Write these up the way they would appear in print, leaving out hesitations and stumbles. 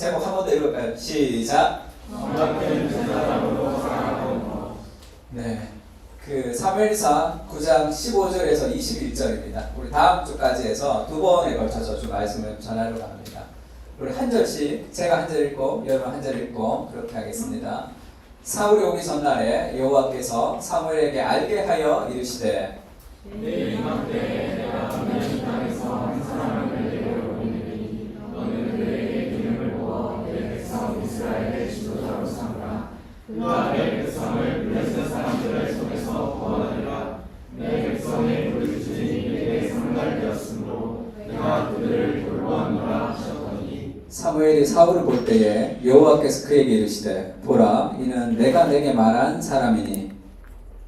제목 한 번 더 읽을까요? 시작. 네, 그 사무엘상 9장 15절에서 21절입니다. 우리 다음 주까지 해서 두 번에 걸쳐서 좀 말씀을 전하려고 합니다. 우리 한 절씩 제가 한 절 읽고 여러분 한 절 읽고 그렇게 하겠습니다. 사울이 오기 전날에 여호와께서 사무엘에게 알게 하여 이르시되 내일 이맘때 내가 분명히 땅에서 한 사람을 내게 보내리니 너는 그에게 기름을 부어 내 백성 이스라엘의 지도자로 삼으라. 그가 내 백성을 블레셋 사람들의 손에서 구원하리라. 내 백성의 불주인이 내게 상달되었으므로 내가 그들을 돌보았노라 하셨더니 사무엘이 사울을 볼 때에 여호와께서 그에게 이르시되 보라 이는 내가 내게 말한 사람이니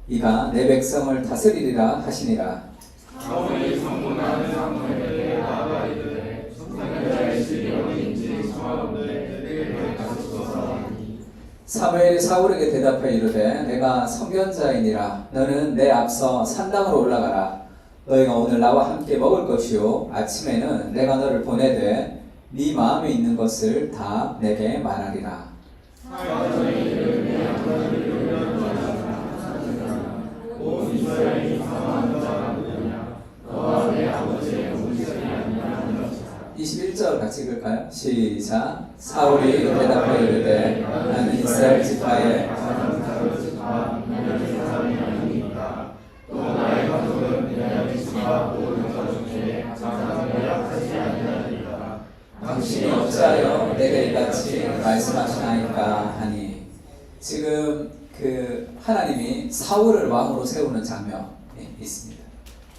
이가 내 백성을 다스리리라 하시니라. 사울이 성문하는 사무엘에게 나아가 이르되 선지자의 집이 어디인지 정하건대 내게 가르쳐주소서 하니 사무엘이 사울에게 대답하여 이르되 내가 선견자이니라. 너는 내 앞서 산당으로 올라가라. 너희가 오늘 나와 함께 먹을 것이요 아침에는 내가 너를 보내되 네 마음에 있는 것을 다 내게 말하리라. 사울이 이르되 하나님을 온 이스라엘이 사랑하는 자가 누구냐 너와 내 아버지의 온전이 아니냐 21절 같이 읽을까요? 시작. 사울이 대답하여 이르되 나는 이스라엘 지파의 가장 지파 베냐민 사람이 아니니까 또 나의 가족은 베냐민 지파 모든 가족 중에 가장 연약하지 아니하니까 당신이 어찌하여 내게 이같이 말씀하시나이까 하니. 지금 그 하나님이 사울을 왕으로 세우는 장면이 있습니다.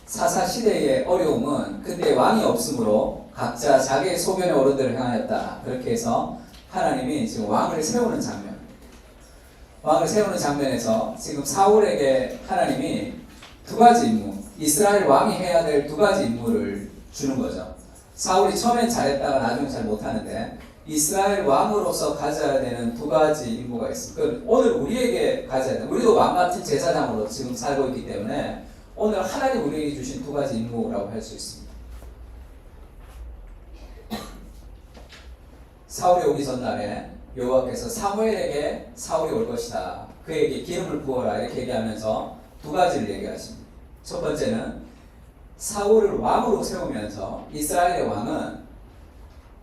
사사 시대의 어려움은 그때 왕이 없으므로 각자 자기의 소견의 어른들을 향하였다. 그렇게 해서 하나님이 지금 왕을 세우는 장면. 왕을 세우는 장면에서 지금 사울에게 하나님이 두 가지 임무, 이스라엘 왕이 해야 될 두 가지 임무를 주는 거죠. 사울이 처음엔 잘했다가 나중에 잘 못하는데 이스라엘 왕으로서 가져야 되는 두 가지 임무가 있습니다. 오늘 우리에게 가져야 되는, 우리도 왕 같은 제사장으로 지금 살고 있기 때문에 오늘 하나님 우리에게 주신 두 가지 임무라고 할 수 있습니다. 사울이 오기 전날에 여호와께서 사무엘에게 사울이 올 것이다. 그에게 기름을 부어라 이렇게 얘기하면서 두 가지를 얘기하십니다. 첫 번째는 사울을 왕으로 세우면서 이스라엘의 왕은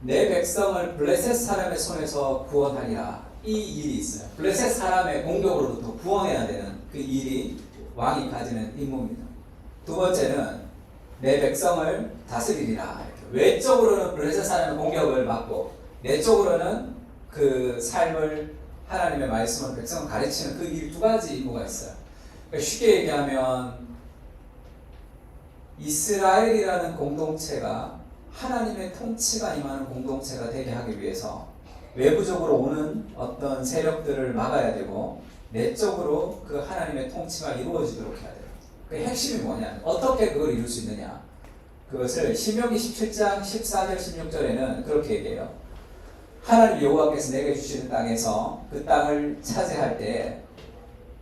내 백성을 블레셋 사람의 손에서 구원하리라. 이 일이 있어요. 블레셋 사람의 공격으로부터 구원해야 되는 그 일이 왕이 가지는 임무입니다. 두 번째는 내 백성을 다스리리라. 외적으로는 블레셋 사람의 공격을 막고 내적으로는 그 삶을 하나님의 말씀을 백성을 가르치는 그 일 두 가지 임무가 있어요. 그러니까 쉽게 얘기하면 이스라엘이라는 공동체가 하나님의 통치가 임하는 공동체가 되게 하기 위해서 외부적으로 오는 어떤 세력들을 막아야 되고 내적으로 그 하나님의 통치가 이루어지도록 해야 돼요. 그 핵심이 뭐냐? 어떻게 그걸 이룰 수 있느냐? 그것을 신명기 17장 14절 16절에는 그렇게 얘기해요. 하나님 여호와께서 내게 주시는 땅에서 그 땅을 차지할 때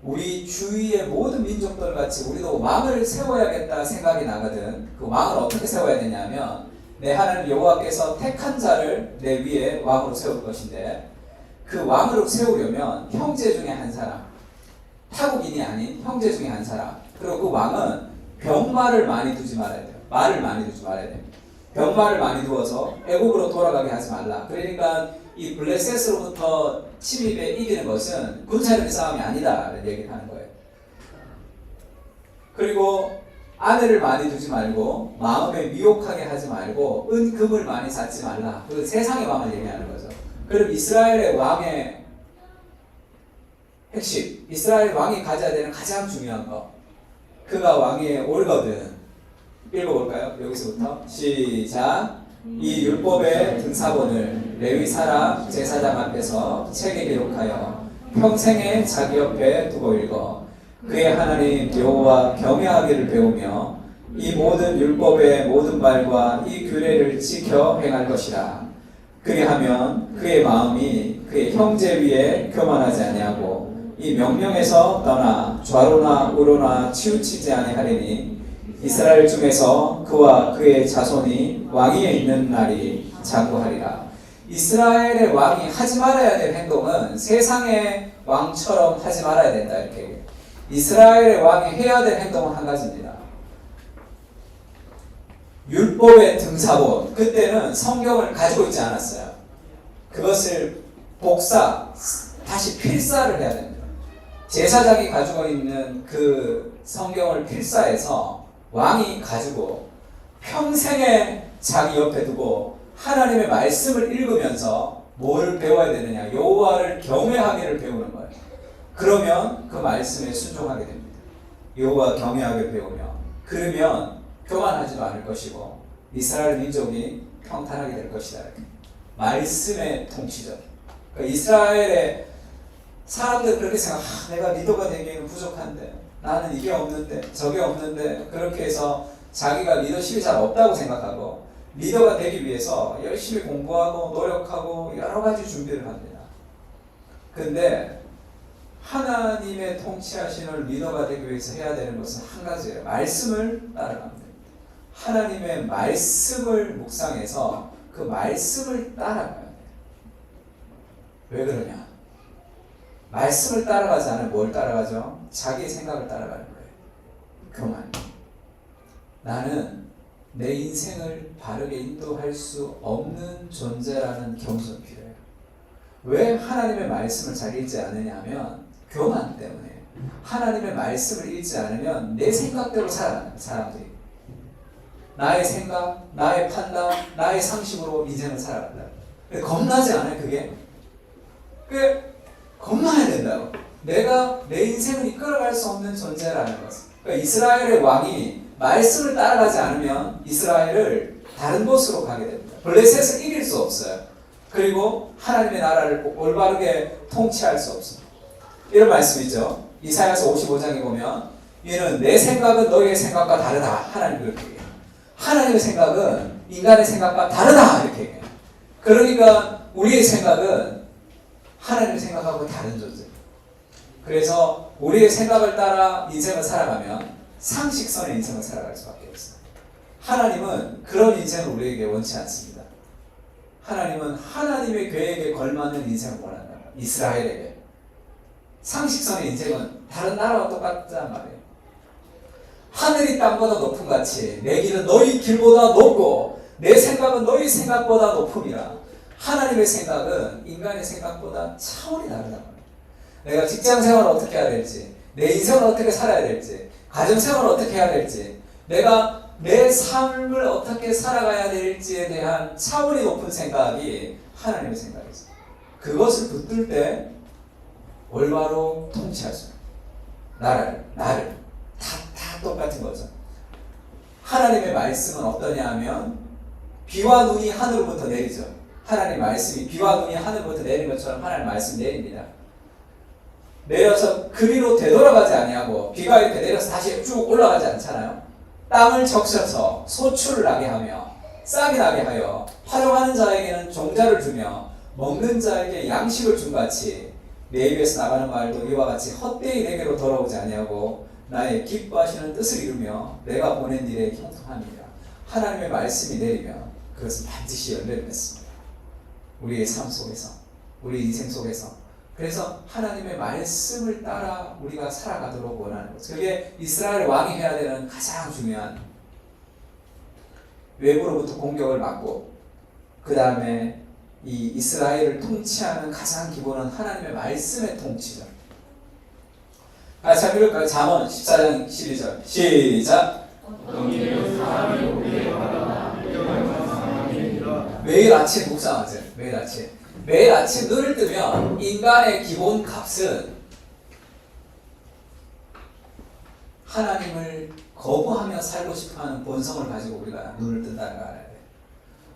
우리 주위의 모든 민족들 같이 우리도 왕을 세워야겠다 생각이 나거든. 그 왕을 어떻게 세워야 되냐면 내 하나님 여호와께서 택한 자를 내 위에 왕으로 세울 것인데 그 왕으로 세우려면 형제 중에 한 사람, 타국인이 아닌 형제 중에 한 사람, 그리고 그 왕은 병마를 많이 두지 말아야 돼요. 말을 많이 두지 말아야 돼요. 병마를 많이 두어서 애국으로 돌아가게 하지 말라. 그러니까 이 블레셋으로부터 침입에 이기는 것은 군사력의 싸움이 아니다 이런 얘기를 하는 거예요. 그리고 아내를 많이 두지 말고 마음에 미혹하게 하지 말고 은금을 많이 쌓지 말라. 그 세상의 왕을 얘기하는 거죠. 그럼 이스라엘의 왕의 핵심, 이스라엘 왕이 가져야 되는 가장 중요한 거, 그가 왕위에 오르거든. 읽어볼까요? 여기서부터 시작. 이 율법의 등사본을 레위 사람 제사장 앞에서 책에 기록하여 평생에 자기 옆에 두고 읽어 그의 하나님 여호와 경외하기를 배우며 이 모든 율법의 모든 말과 이 규례를 지켜 행할 것이라. 그리하면 그의 마음이 그의 형제 위에 교만하지 아니하고 이 명령에서 떠나 좌로나 우로나 치우치지 아니하리니 이스라엘 중에서 그와 그의 자손이 왕위에 있는 날이 장구하리라. 이스라엘의 왕이 하지 말아야 될 행동은 세상의 왕처럼 하지 말아야 된다 이렇게 얘기해요. 이스라엘의 왕이 해야 될 행동은 한 가지입니다. 율법의 등사본, 그때는 성경을 가지고 있지 않았어요. 그것을 다시 필사를 해야 됩니다. 제사장이 가지고 있는 그 성경을 필사해서 왕이 가지고 평생에 자기 옆에 두고 하나님의 말씀을 읽으면서 뭘 배워야 되느냐, 여호와를 경외하기를 배우는 거예요. 그러면 그 말씀에 순종하게 됩니다. 여호와 경외하게 배우면, 그러면 교만하지도 않을 것이고 이스라엘 민족이 평탄하게 될 것이다. 말씀의 통치죠. 그러니까 이스라엘의 사람들 그렇게 생각, 내가 리더가 되기에는 부족한데, 나는 이게 없는데 저게 없는데, 그렇게 해서 자기가 리더십이 잘 없다고 생각하고 리더가 되기 위해서 열심히 공부하고 노력하고 여러 가지 준비를 합니다. 근데 하나님의 통치하시는 리더가 되기 위해서 해야 되는 것은 한 가지예요. 말씀을 따라갑니다. 하나님의 말씀을 묵상해서 그 말씀을 따라가야 돼요. 왜 그러냐? 말씀을 따라가지 않으면 뭘 따라가죠? 자기의 생각을 따라가는 거예요. 교만. 나는 내 인생을 바르게 인도할 수 없는 존재라는 겸손이 필요해요. 왜 하나님의 말씀을 잘 읽지 않느냐 하면 교만 때문에. 하나님의 말씀을 읽지 않으면 내 생각대로 살아가는 사람들이. 나의 생각, 나의 판단, 나의 상식으로 인생을 살아간다. 근데 겁나지 않아요, 그게? 겁나야 된다고. 내가 내 인생을 이끌어갈 수 없는 존재라는 것을. 그러니까 이스라엘의 왕이 말씀을 따라가지 않으면 이스라엘을 다른 곳으로 가게 됩니다. 블레셋을 이길 수 없어요. 그리고 하나님의 나라를 올바르게 통치할 수 없습니다. 이런 말씀 있죠. 이사야서 55장에 보면 이는 내 생각은 너희의 생각과 다르다. 하나님 그렇게 얘기해요. 하나님의 생각은 인간의 생각과 다르다. 이렇게 얘기해요. 그러니까 우리의 생각은 하나님의 생각하고 다른 존재. 그래서 우리의 생각을 따라 인생을 살아가면 상식선의 인생을 살아갈 수밖에 없어요. 하나님은 그런 인생을 우리에게 원치 않습니다. 하나님은 하나님의 계획에 걸맞는 인생을 원한다. 이스라엘에게. 상식선의 인생은 다른 나라와 똑같단 말이에요. 하늘이 땅보다 높은 같이 내 길은 너희 길보다 높고 내 생각은 너희 생각보다 높음이라. 하나님의 생각은 인간의 생각보다 차원이 다르단 말이에요. 내가 직장생활을 어떻게 해야 될지, 내 인생을 어떻게 살아야 될지, 가정생활을 어떻게 해야 될지, 내가 내 삶을 어떻게 살아가야 될지에 대한 차원이 높은 생각이 하나님의 생각이죠. 그것을 붙들 때 올바로 통치할 수 있어요. 나를 다 똑같은 거죠. 하나님의 말씀은 어떠냐 하면 비와 눈이 하늘로부터 내리죠. 하나님의 말씀이 비와 눈이 하늘로부터 내리는 것처럼 하나님의 말씀이 내립니다. 내려서 그리로 되돌아가지 아니하고 비가 이렇게 내려서 다시 쭉 올라가지 않잖아요. 땅을 적셔서 소출을 나게 하며 싹이 나게 하여 파종하는 자에게는 종자를 주며 먹는 자에게 양식을 준 같이 내 입에서 나가는 말도 이와 같이 헛되이 내게로 돌아오지 아니하고 나의 기뻐하시는 뜻을 이루며 내가 보낸 일에 형통합니다. 하나님의 말씀이 내리면 그것은 반드시 열매를 맺습니다. 우리의 삶 속에서, 우리 인생 속에서. 그래서 하나님의 말씀을 따라 우리가 살아가도록 원하는 거죠. 그게 이스라엘 왕이 해야 되는 가장 중요한, 외부로부터 공격을 막고 그 다음에 이 이스라엘을 통치하는 가장 기본은 하나님의 말씀의 통치죠. 같이 한번 읽을까요? 잠언 14장 12절 시작. 매일 아침 묵상하세요. 매일 아침 눈을 뜨면 인간의 기본 값은 하나님을 거부하며 살고 싶어하는 본성을 가지고 우리가 눈을 뜬다는 걸 알아야 돼요.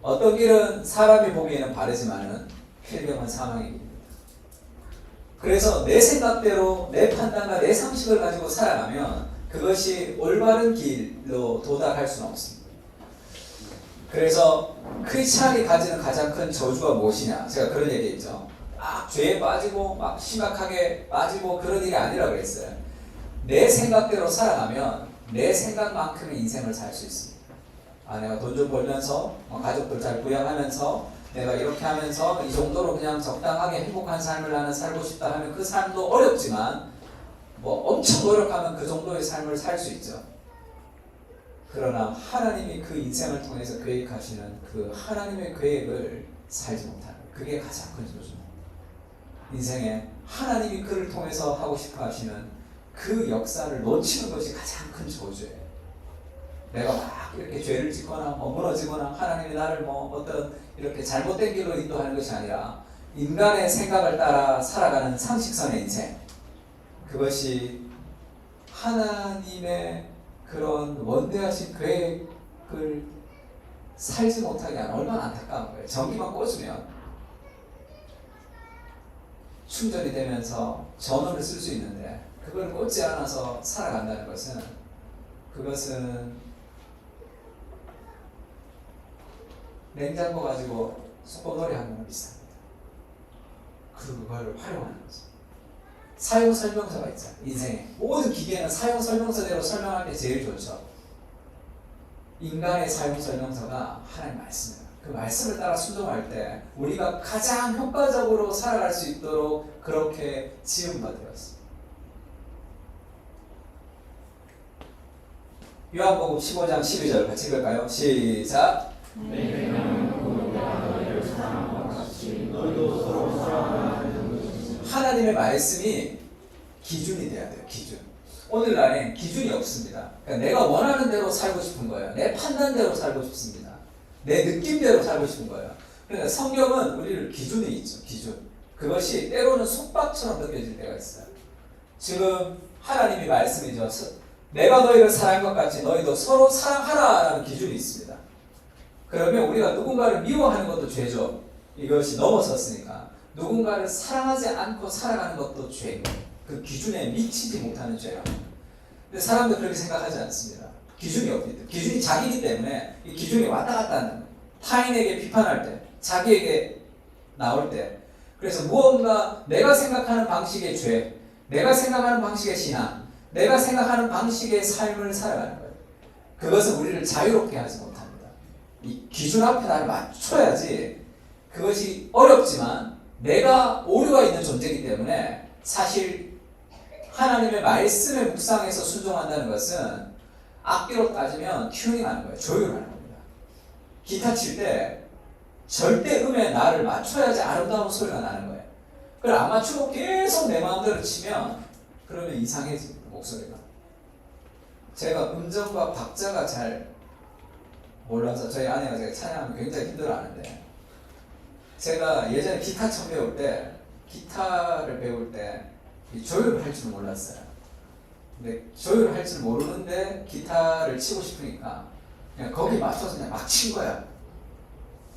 어떤 길은 사람이 보기에는 바르지만은 필경은 사망의 길입니다. 그래서 내 생각대로 내 판단과 내 상식을 가지고 살아가면 그것이 올바른 길로 도달할 수는 없습니다. 그래서 크리스찬이 가지는 가장 큰 저주가 무엇이냐? 제가 그런 얘기했죠. 막 죄에 빠지고 막 심각하게 빠지고 그런 일이 아니라 그랬어요. 내 생각대로 살아가면 내 생각만큼의 인생을 살 수 있습니다. 내가 돈 좀 벌면서 가족들 잘 부양하면서 내가 이렇게 하면서 이 정도로 그냥 적당하게 행복한 삶을 나는 살고 싶다 하면 그 삶도 어렵지만 뭐 엄청 노력하면 그 정도의 삶을 살 수 있죠. 그러나 하나님이 그 인생을 통해서 계획하시는 그 하나님의 계획을 살지 못하는 그게 가장 큰 저주입니다. 인생에 하나님이 그를 통해서 하고 싶어 하시는 그 역사를 놓치는 것이 가장 큰 저주예요. 내가 막 이렇게 죄를 짓거나 무너지거나 하나님이 나를 뭐 어떤 이렇게 잘못된 길로 인도하는 것이 아니라 인간의 생각을 따라 살아가는 상식선의 인생, 그것이 하나님의 그런 원대하신 계획을 살지 못하게 하는 얼마나 안타까운 거예요. 전기만 꽂으면 충전이 되면서 전원을 쓸 수 있는데 그걸 꽂지 않아서 살아간다는 것은 그것은 냉장고 가지고 소꿉놀이 하는 거랑 비슷합니다. 그걸 활용하는 거죠. 사용 설명서가 있잖아요. 인생에 모든 기계는 사용 설명서대로 설명할 때 제일 좋죠. 인간의 사용 설명서가 하나님 말씀이에요. 그 말씀을 따라 순종할 때 우리가 가장 효과적으로 살아갈 수 있도록 그렇게 지음바 되었습니다. 요한복음 15장 12절 같이 읽을까요? 시작. 하나님의 말씀이 기준이 돼야 돼요. 기준. 오늘날엔 기준이 없습니다. 그러니까 내가 원하는 대로 살고 싶은 거예요. 내 판단대로 살고 싶습니다. 내 느낌대로 살고 싶은 거예요. 그러니까 성경은 우리를 기준이 있죠. 기준. 그것이 때로는 속박처럼 느껴질 때가 있어요. 지금 하나님이 말씀이죠. 내가 너희를 사랑한 것 같이 너희도 서로 사랑하라라는 기준이 있습니다. 그러면 우리가 누군가를 미워하는 것도 죄죠. 이것이 넘어섰으니까. 누군가를 사랑하지 않고 살아가는 것도 죄고 그 기준에 미치지 못하는 죄라. 근데 사람들 그렇게 생각하지 않습니다. 기준이 없기 기준이 자기이기 때문에 이 기준이 왔다 갔다 하는 거예요. 타인에게 비판할 때, 자기에게 나올 때. 그래서 무언가 내가 생각하는 방식의 죄, 내가 생각하는 방식의 신앙, 내가 생각하는 방식의 삶을 살아가는 거예요. 그것은 우리를 자유롭게 하지 못합니다. 이 기준 앞에 나를 맞춰야지. 그것이 어렵지만 내가 오류가 있는 존재이기 때문에 사실 하나님의 말씀의 묵상에서 순종한다는 것은 악기로 따지면 튜닝하는 거예요. 조율하는 겁니다. 기타 칠 때 절대 음에 나를 맞춰야지 아름다운 소리가 나는 거예요. 그걸 안 맞추고 계속 내 마음대로 치면 그러면 이상해집니다. 목소리가. 제가 음정과 박자가 잘 몰라서 저희 아내가 제가 찬양하면 굉장히 힘들어하는데 제가 예전에 기타 처음 배울 때 기타를 배울 때 조율을 할 줄 몰랐어요. 근데 조율을 할 줄 모르는데 기타를 치고 싶으니까 그냥 거기에 맞춰서 그냥 막 친 거야.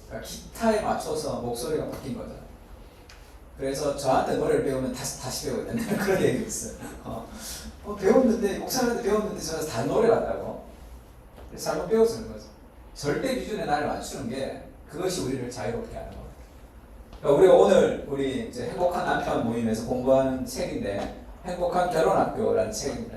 그러니까 기타에 맞춰서 목소리가 바뀐 거죠. 그래서 저한테 노래를 배우면 다시 배워야 된다는 그런 얘기가 있어요. 배웠는데 목사님한테 배웠는데 저는 다 노래 같다고. 잘못 배워주는 거죠. 절대 기준에 나를 맞추는 게 그것이 우리를 자유롭게 하는 거예요. 그러니까 우리가 오늘 우리 이제 행복한 남편 모임에서 공부하는 책인데 행복한 결혼학교라는 책입니다.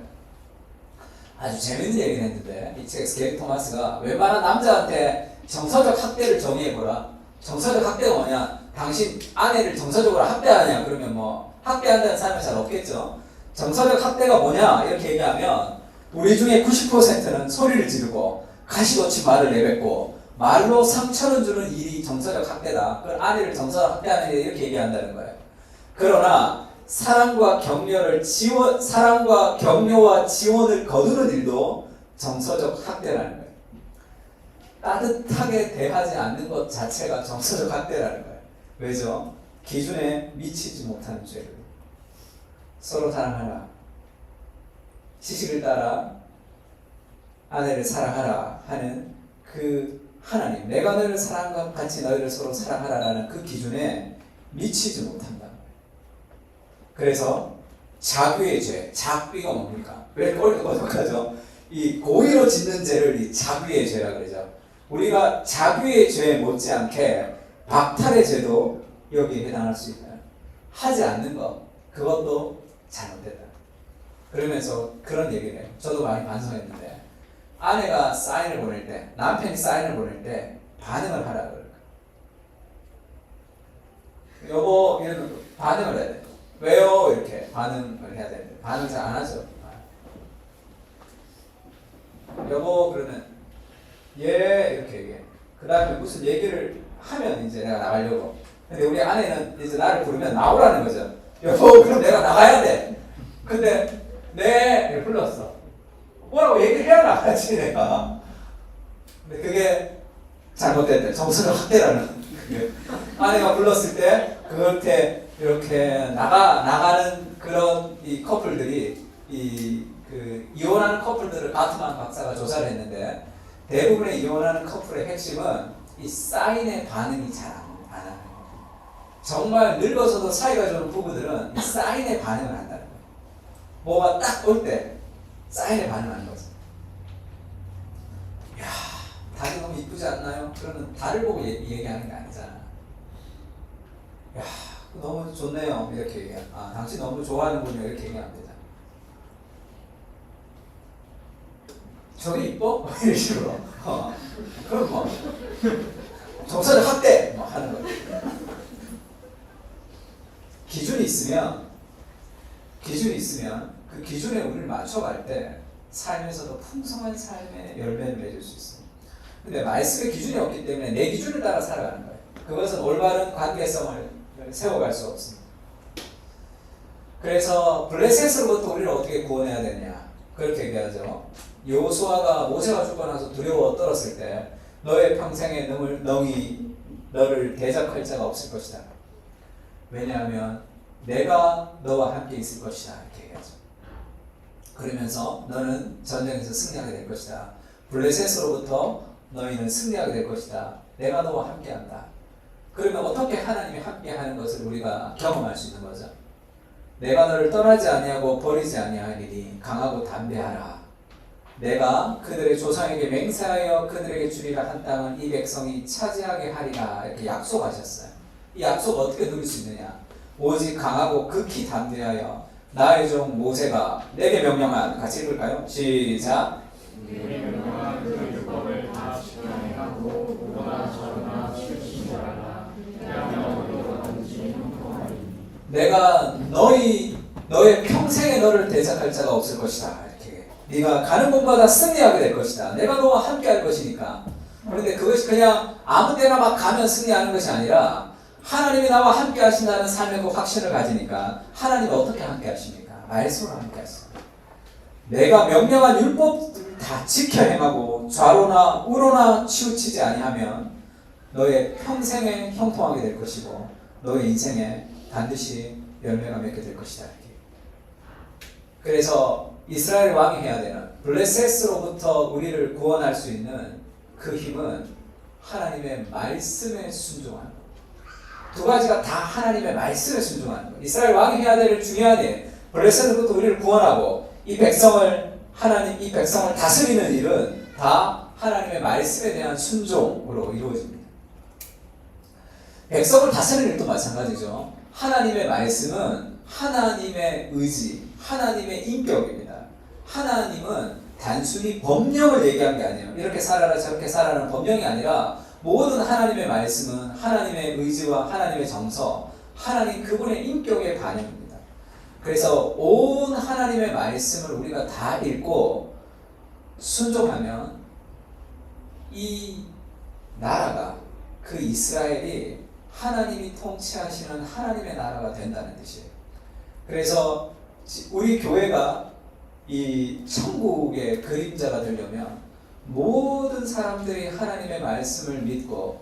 아주 재밌는 얘기를 했는데 이 책에서 게리 토마스가 웬만한 남자한테 정서적 학대를 정의해보라. 정서적 학대가 뭐냐? 당신 아내를 정서적으로 학대하냐? 그러면 뭐 학대한다는 사람이 잘 없겠죠. 정서적 학대가 뭐냐? 이렇게 얘기하면 우리 중에 90%는 소리를 지르고 가시거친 말을 내뱉고 말로 상처를 주는 일이 정서적 학대다. 그걸 아내를 정서적 학대하는 일 이렇게 얘기한다는 거예요. 그러나 사랑과 격려와 지원을 거두는 일도 정서적 학대라는 거예요. 따뜻하게 대하지 않는 것 자체가 정서적 학대라는 거예요. 왜죠? 기준에 미치지 못하는 죄를. 서로 사랑하라. 지식을 따라 아내를 사랑하라 하는 그 하나님, 내가 너희를 사랑한 것 같이 너희를 서로 사랑하라라는 그 기준에 미치지 못한다. 그래서 자귀의 죄, 자귀가 뭡니까? 왜 어떡하죠? 이 고의로 짓는 죄를 이 자귀의 죄라 그러죠. 우리가 자귀의 죄에 못지않게 박탈의 죄도 여기에 해당할 수 있다. 하지 않는 것, 그것도 잘못됐다. 그러면서 그런 얘기를 해요. 저도 많이 반성했는데 아내가 사인을 보낼 때, 남편이 사인을 보낼 때 반응을 하라 그럴까? 여보 이러면 반응을 해야 돼. 왜요? 이렇게 반응을 해야 되는데 반응 잘 안 하죠. 여보 그러면 예 이렇게 얘기해. 그 다음에 무슨 얘기를 하면 이제 내가 나가려고. 근데 우리 아내는 이제 나를 부르면 나오라는 거죠. 여보 그럼 내가 나가야 돼. 근데 네 불렀어. 뭐라고 얘기를 해야 나가지 내가. 근데 그게 잘못됐대. 정서를 확대라는. 아내가 불렀을 때 그한테 이렇게 나가는 그런 이 커플들이 이혼하는 커플들을 가트만 박사가 조사를 했는데 대부분의 이혼하는 커플의 핵심은 이 사인의 반응이 잘 안 하는 거예요. 정말 늙어서도 사이가 좋은 부부들은 이 사인의 반응을 한다는 거예요. 뭐가 딱 올 때 사인의 반응하는 거죠. 야, 달이 너무 이쁘지 않나요? 그러면 달을 보고 얘기하는 게 아니잖아. 야, 너무 좋네요. 이렇게 얘기해. 아, 당신 너무 좋아하는군요. 이렇게 얘기하면 되잖아. 저기 이뻐? 이런 식으로. 그럼 뭐 정서를 확대 뭐 하는 거죠. 기준이 있으면 그 기준에 우리를 맞춰갈 때 삶에서도 풍성한 삶의 열매를 맺을 수 있습니다. 근데 말씀의 기준이 없기 때문에 내 기준을 따라 살아가는 거예요. 그것은 올바른 관계성을 세워갈 수 없습니다. 그래서 블레셋으로부터 우리를 어떻게 구원해야 되냐 그렇게 얘기하죠. 여호수아가 모세가 죽고 나서 두려워 떨었을 때 너의 평생에 능히 너를 대적할 자가 없을 것이다. 왜냐하면 내가 너와 함께 있을 것이다 이렇게 얘기하죠. 그러면서 너는 전쟁에서 승리하게 될 것이다. 블레셋으로부터 너희는 승리하게 될 것이다. 내가 너와 함께한다. 그러면 어떻게 하나님이 함께하는 것을 우리가 경험할 수 있는 거죠. 내가 너를 떠나지 아니하고 버리지 아니하리니 강하고 담대하라. 내가 그들의 조상에게 맹세하여 그들에게 주리라 한 땅은 이 백성이 차지하게 하리라 이렇게 약속하셨어요. 이 약속 어떻게 누릴 수 있느냐? 오직 강하고 극히 담대하여 나의 종 모세가 내게 명령한 같이 읽을까요? 시작. 내게 명령한 그 율법을 다 지켜야 하고 오거나 저거나 치우치지 말라. 그러면 어디로든지 형통하리니. 내가 너의 평생에 너를 대적할 자가 없을 것이다. 이렇게 네가 가는 곳마다 승리하게 될 것이다. 내가 너와 함께할 것이니까. 그런데 그것이 그냥 아무 때나 막 가면 승리하는 것이 아니라 하나님이 나와 함께 하신다는 삶의 그 확신을 가지니까 하나님이 어떻게 함께 하십니까? 말씀으로 함께 하십니다. 내가 명령한 율법들을 다 지켜 행하고 좌로나 우로나 치우치지 아니하면 너의 평생에 형통하게 될 것이고 너의 인생에 반드시 열매가 맺게 될 것이다. 이렇게. 그래서 이스라엘 왕이 해야 되는 블레셋으로부터 우리를 구원할 수 있는 그 힘은 하나님의 말씀에 순종하는 것. 두 가지가 다 하나님의 말씀에 순종하는 것. 이스라엘 왕이 해야 될 중요한 일, 블레셋으로부터 우리를 구원하고 이 백성을 다스리는 일은 다 하나님의 말씀에 대한 순종으로 이루어집니다. 백성을 다스리는 일도 마찬가지죠. 하나님의 말씀은 하나님의 의지, 하나님의 인격입니다. 하나님은 단순히 법령을 얘기한 게 아니에요. 이렇게 살아라 저렇게 살아라는 법령이 아니라 모든 하나님의 말씀은 하나님의 의지와 하나님의 정서, 하나님 그분의 인격의 반영입니다. 그래서 온 하나님의 말씀을 우리가 다 읽고 순종하면 이 나라가 그 이스라엘이 하나님이 통치하시는 하나님의 나라가 된다는 뜻이에요. 그래서 우리 교회가 이 천국의 그림자가 되려면 모든 사람들이 하나님의 말씀을 믿고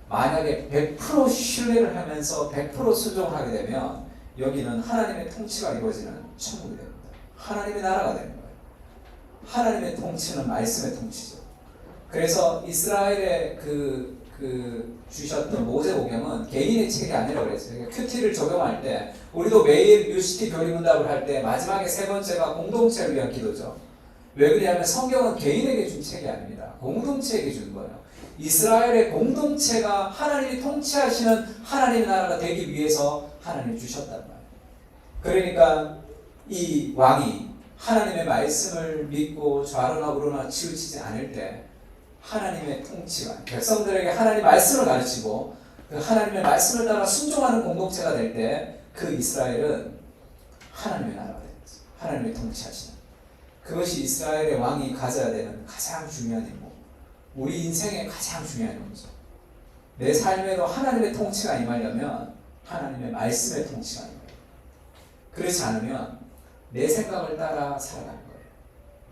만약에 100% 신뢰를 하면서 100% 순종하게 되면 여기는 하나님의 통치가 이루어지는 천국이 됩니다. 하나님의 나라가 되는 거예요. 하나님의 통치는 말씀의 통치죠. 그래서 이스라엘의 주셨던 모세오경은 개인의 책이 아니라고 그랬어요. 큐티를 적용할 때 우리도 매일 UCT 교리문답을 할 때 마지막에 세 번째가 공동체를 위한 기도죠. 왜 그러냐면 성경은 개인에게 준 책이 아닙니다. 공동체에게 준 거예요. 이스라엘의 공동체가 하나님이 통치하시는 하나님의 나라가 되기 위해서 하나님이 주셨단 말이에요. 그러니까 이 왕이 하나님의 말씀을 믿고 좌로나 우로나 치우치지 않을 때 하나님의 통치가 백성들에게 하나님 말씀을 가르치고 그 하나님의 말씀을 따라 순종하는 공동체가 될 때 그 이스라엘은 하나님의 나라가 되는 거죠. 하나님의 통치하시는. 그것이 이스라엘의 왕이 가져야 되는 가장 중요한 임무. 우리 인생의 가장 중요한 임무죠. 내 삶에도 하나님의 통치가 임하려면 하나님의 말씀의 통치가 임해요. 그렇지 않으면 내 생각을 따라 살아가는 거예요.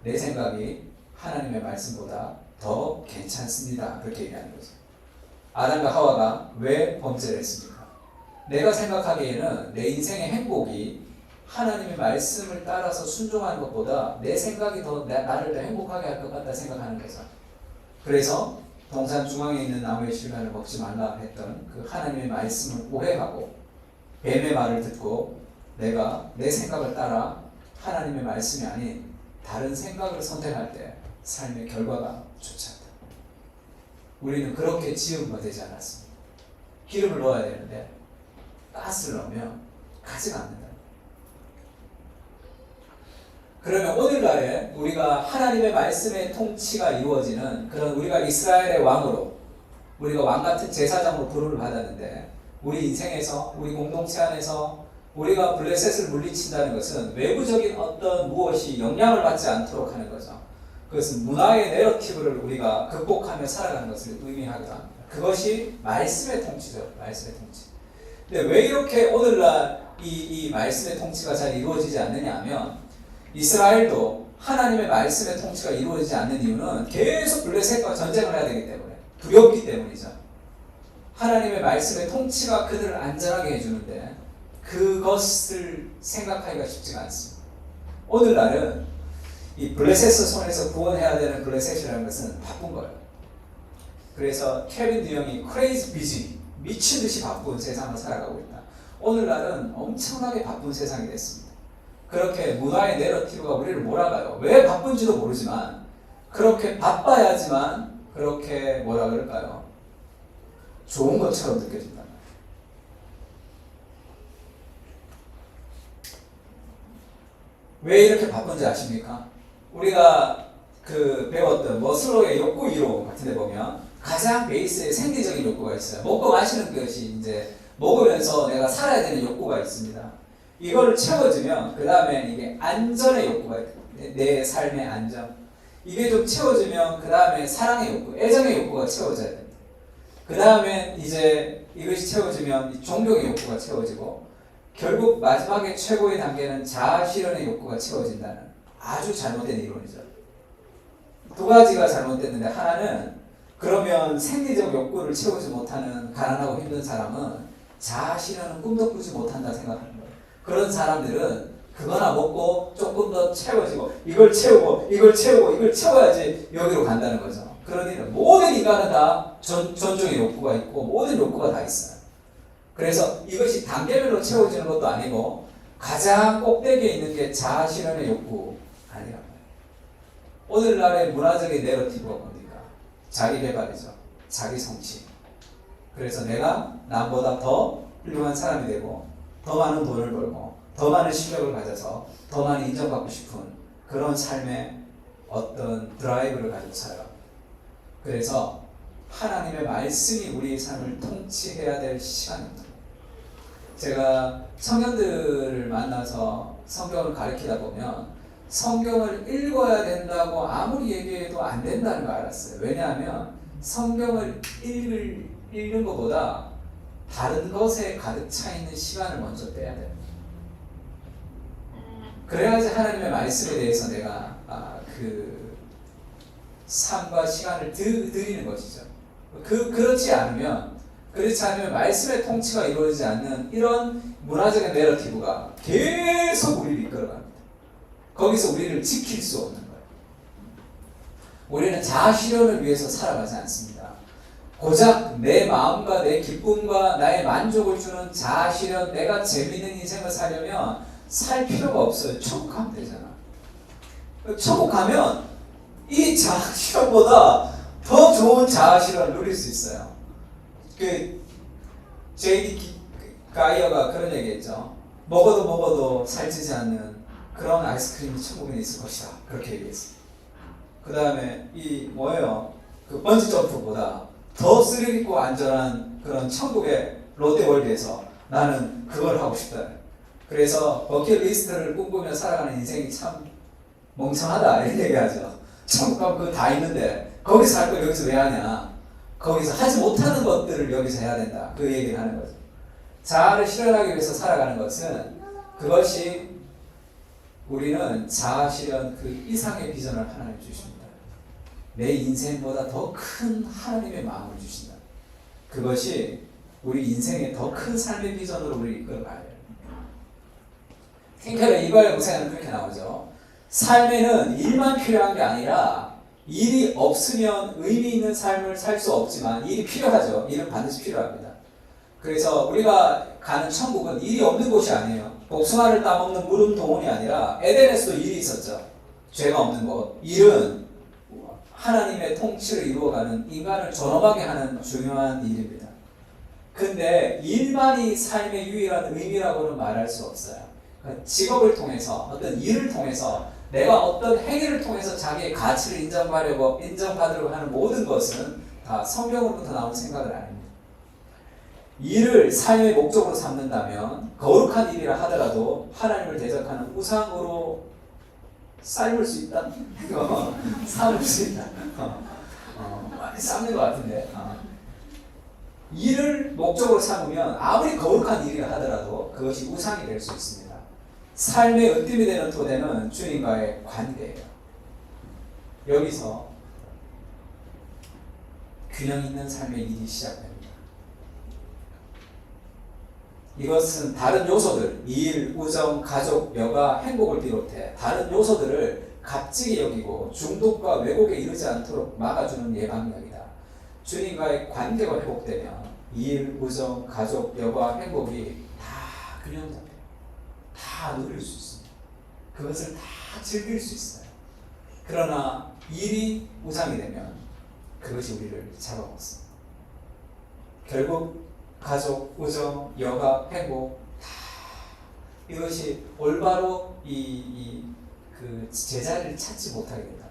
내 생각이 하나님의 말씀보다 더 괜찮습니다. 그렇게 얘기하는 거죠. 아담과 하와가 왜 범죄를 했습니까? 내가 생각하기에는 내 인생의 행복이 하나님의 말씀을 따라서 순종하는 것보다 내 생각이 더 나를 더 행복하게 할 것 같다 생각하는 거죠. 그래서 동산 중앙에 있는 나무의 실과를 먹지 말라 했던 그 하나님의 말씀을 오해하고 뱀의 말을 듣고 내가 내 생각을 따라 하나님의 말씀이 아닌 다른 생각을 선택할 때 삶의 결과가 좋지 않다. 우리는 그렇게 지은 바 되지 않았습니다. 기름을 넣어야 되는데 가스를 넣으면 가지가 않는다. 그러면 오늘날에 우리가 하나님의 말씀의 통치가 이루어지는 그런 우리가 이스라엘의 왕으로 우리가 왕같은 제사장으로 부름을 받았는데 우리 인생에서 우리 공동체 안에서 우리가 블레셋을 물리친다는 것은 외부적인 어떤 무엇이 영향을 받지 않도록 하는 거죠. 그것은 문화의 내러티브를 우리가 극복하며 살아가는 것을 의미하기도 합니다. 그것이 말씀의 통치죠. 말씀의 통치. 근데 왜 이렇게 오늘날 이 말씀의 통치가 잘 이루어지지 않느냐 하면 이스라엘도 하나님의 말씀의 통치가 이루어지지 않는 이유는 계속 블레셋과 전쟁을 해야 되기 때문에 두렵기 때문이죠. 하나님의 말씀의 통치가 그들을 안전하게 해주는데 그것을 생각하기가 쉽지가 않습니다. 오늘날은 이 블레셋의 손에서 구원해야 되는 블레셋이라는 것은 바쁜 거예요. 그래서 케빈 드형이 크레이지 비지 미친 듯이 바쁜 세상을 살아가고 있다. 오늘날은 엄청나게 바쁜 세상이 됐습니다. 그렇게 문화의 내러티브가 우리를 몰아가요. 왜 바쁜지도 모르지만 그렇게 바빠야지만 그렇게 뭐라 그럴까요? 좋은 것처럼 느껴진다. 왜 이렇게 바쁜지 아십니까? 우리가 배웠던 머슬로의 욕구 이론 같은 데 보면 가장 베이스에 생리적인 욕구가 있어요. 먹고 마시는 것이 이제 먹으면서 내가 살아야 되는 욕구가 있습니다. 이거를 채워주면 그 다음에 이게 안전의 욕구가 있어요. 내 삶의 안전. 이게 좀 채워지면 그 다음에 사랑의 욕구, 애정의 욕구가 채워져야 됩니다. 그 다음에 이제 이것이 채워지면 존경의 욕구가 채워지고 결국 마지막에 최고의 단계는 자아 실현의 욕구가 채워진다는 아주 잘못된 이론이죠. 두 가지가 잘못됐는데 하나는 그러면 생리적 욕구를 채우지 못하는 가난하고 힘든 사람은 자아 실현은 꿈도 꾸지 못한다 생각하는 거예요. 그런 사람들은 그거나 먹고 조금 더 채워지고 이걸 채우고 이걸 채워야지 여기로 간다는 거죠. 그러니 모든 인간은 다 존중의 욕구가 있고 모든 욕구가 다 있어요. 그래서 이것이 단계별로 채워지는 것도 아니고 가장 꼭대기에 있는 게 자아 실현의 욕구 아니라고요. 오늘날의 문화적인 내러티브가 뭡니까? 자기 개발이죠. 자기 성취. 그래서 내가 남보다 더 훌륭한 사람이 되고 더 많은 돈을 벌고 더 많은 실력을 가져서 더 많이 인정받고 싶은 그런 삶의 어떤 드라이브를 가지고 살아갑니다. 그래서 하나님의 말씀이 우리의 삶을 통치해야 될 시간입니다. 제가 청년들을 만나서 성경을 가르치다 보면 성경을 읽어야 된다고 아무리 얘기해도 안 된다는 걸 알았어요. 왜냐하면 성경을 읽는 것보다 다른 것에 가득 차 있는 시간을 먼저 빼야 돼요. 그래야지 하나님의 말씀에 대해서 내가 그 삶과 시간을 드리는 것이죠. 그렇지 않으면 말씀의 통치가 이루어지지 않는 이런 문화적인 내러티브가 계속 우리를 이끌어갑니다. 거기서 우리를 지킬 수 없는 거예요. 우리는 자아 실현을 위해서 살아가지 않습니다. 고작 내 마음과 내 기쁨과 나의 만족을 주는 자아 실현, 내가 재미있는 인생을 살려면 살 필요가 없어요. 천국 가면 되잖아. 천국 가면 이 자아 실현보다 더 좋은 자아 실현을 누릴 수 있어요. J.D. 가이어가 그런 얘기했죠. 먹어도 살찌지 않는 그런 아이스크림이 천국에 있을 것이다. 그렇게 얘기했어요. 그 다음에 그 번지 점프보다 더 스릴 있고 안전한 그런 천국의 롯데월드에서 나는 그걸 하고 싶다. 그래서 버킷리스트를 꿈꾸며 살아가는 인생이 참 멍청하다 이런 얘기하죠. 천국 가면 그거 다 있는데 거기서 할 걸 여기서 왜 하냐. 거기서 하지 못하는 것들을 여기서 해야 된다. 그 얘기를 하는 거죠. 자아를 실현하기 위해서 살아가는 것은 그것이 우리는 자아 실현 그 이상의 비전을 하나님 주십니다. 내 인생보다 더 큰 하나님의 마음을 주신다. 그것이 우리 인생의 더 큰 삶의 비전으로 우리 이끌어가야 돼요. 팅켈의 이과의 고생은 그렇게 나오죠. 삶에는 일만 필요한 게 아니라 일이 없으면 의미 있는 삶을 살 수 없지만 일이 필요하죠. 일은 반드시 필요합니다. 그래서 우리가 가는 천국은 일이 없는 곳이 아니에요. 복숭아를 따먹는 물은 동원이 아니라 에덴에서도 일이 있었죠. 죄가 없는 곳. 일은 하나님의 통치를 이루어가는 인간을 존엄하게 하는 중요한 일입니다. 근데 일만이 삶의 유일한 의미라고는 말할 수 없어요. 그러니까 직업을 통해서 어떤 일을 통해서 내가 어떤 행위를 통해서 자기의 가치를 인정받으려고 하는 모든 것은 다 성경으로부터 나온 생각은 아닙니다. 일을 삶의 목적으로 삼는다면 거룩한 일이라 하더라도 하나님을 대적하는 우상으로 삶을 수 있다? 삶을 수 있다. 많이 삶는 것 같은데. 일을 목적으로 삼으면 아무리 거룩한 일이라 하더라도 그것이 우상이 될 수 있습니다. 삶의 으뜸이 되는 토대는 주님과의 관계예요. 여기서 균형 있는 삶의 일이 시작됩니다. 이것은 다른 요소들, 일, 우정, 가족, 여가, 행복을 비롯해 다른 요소들을 값지게 여기고 중독과 왜곡에 이르지 않도록 막아주는 예방약이다. 주님과의 관계가 회복되면 일, 우정, 가족, 여가, 행복이 다 균형 잡혀요. 다 누릴 수 있습니다. 그것을 다 즐길 수 있어요. 그러나 일이 우상이 되면 그것이 우리를 잡아먹습니다. 결국 가족, 우정, 여가, 행복 다 이것이 올바로 그 제자리를 찾지 못하게 된다.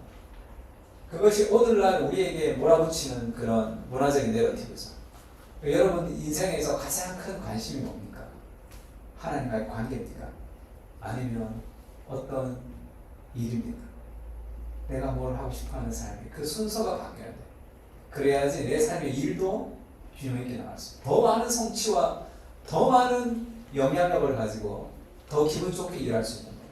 그것이 오늘날 우리에게 몰아붙이는 그런 문화적인 내러티브죠. 여러분 인생에서 가장 큰 관심이 뭡니까? 하나님과의 관계입니까? 아니면 어떤 일입니까? 내가 뭘 하고 싶어하는 삶이 그 순서가 바뀌어야 돼. 그래야지 내 삶의 일도 균형 있게 나갈 수 있어요. 더 많은 성취와 더 많은 영향력을 가지고 더 기분 좋게 일할 수 있는 거예요.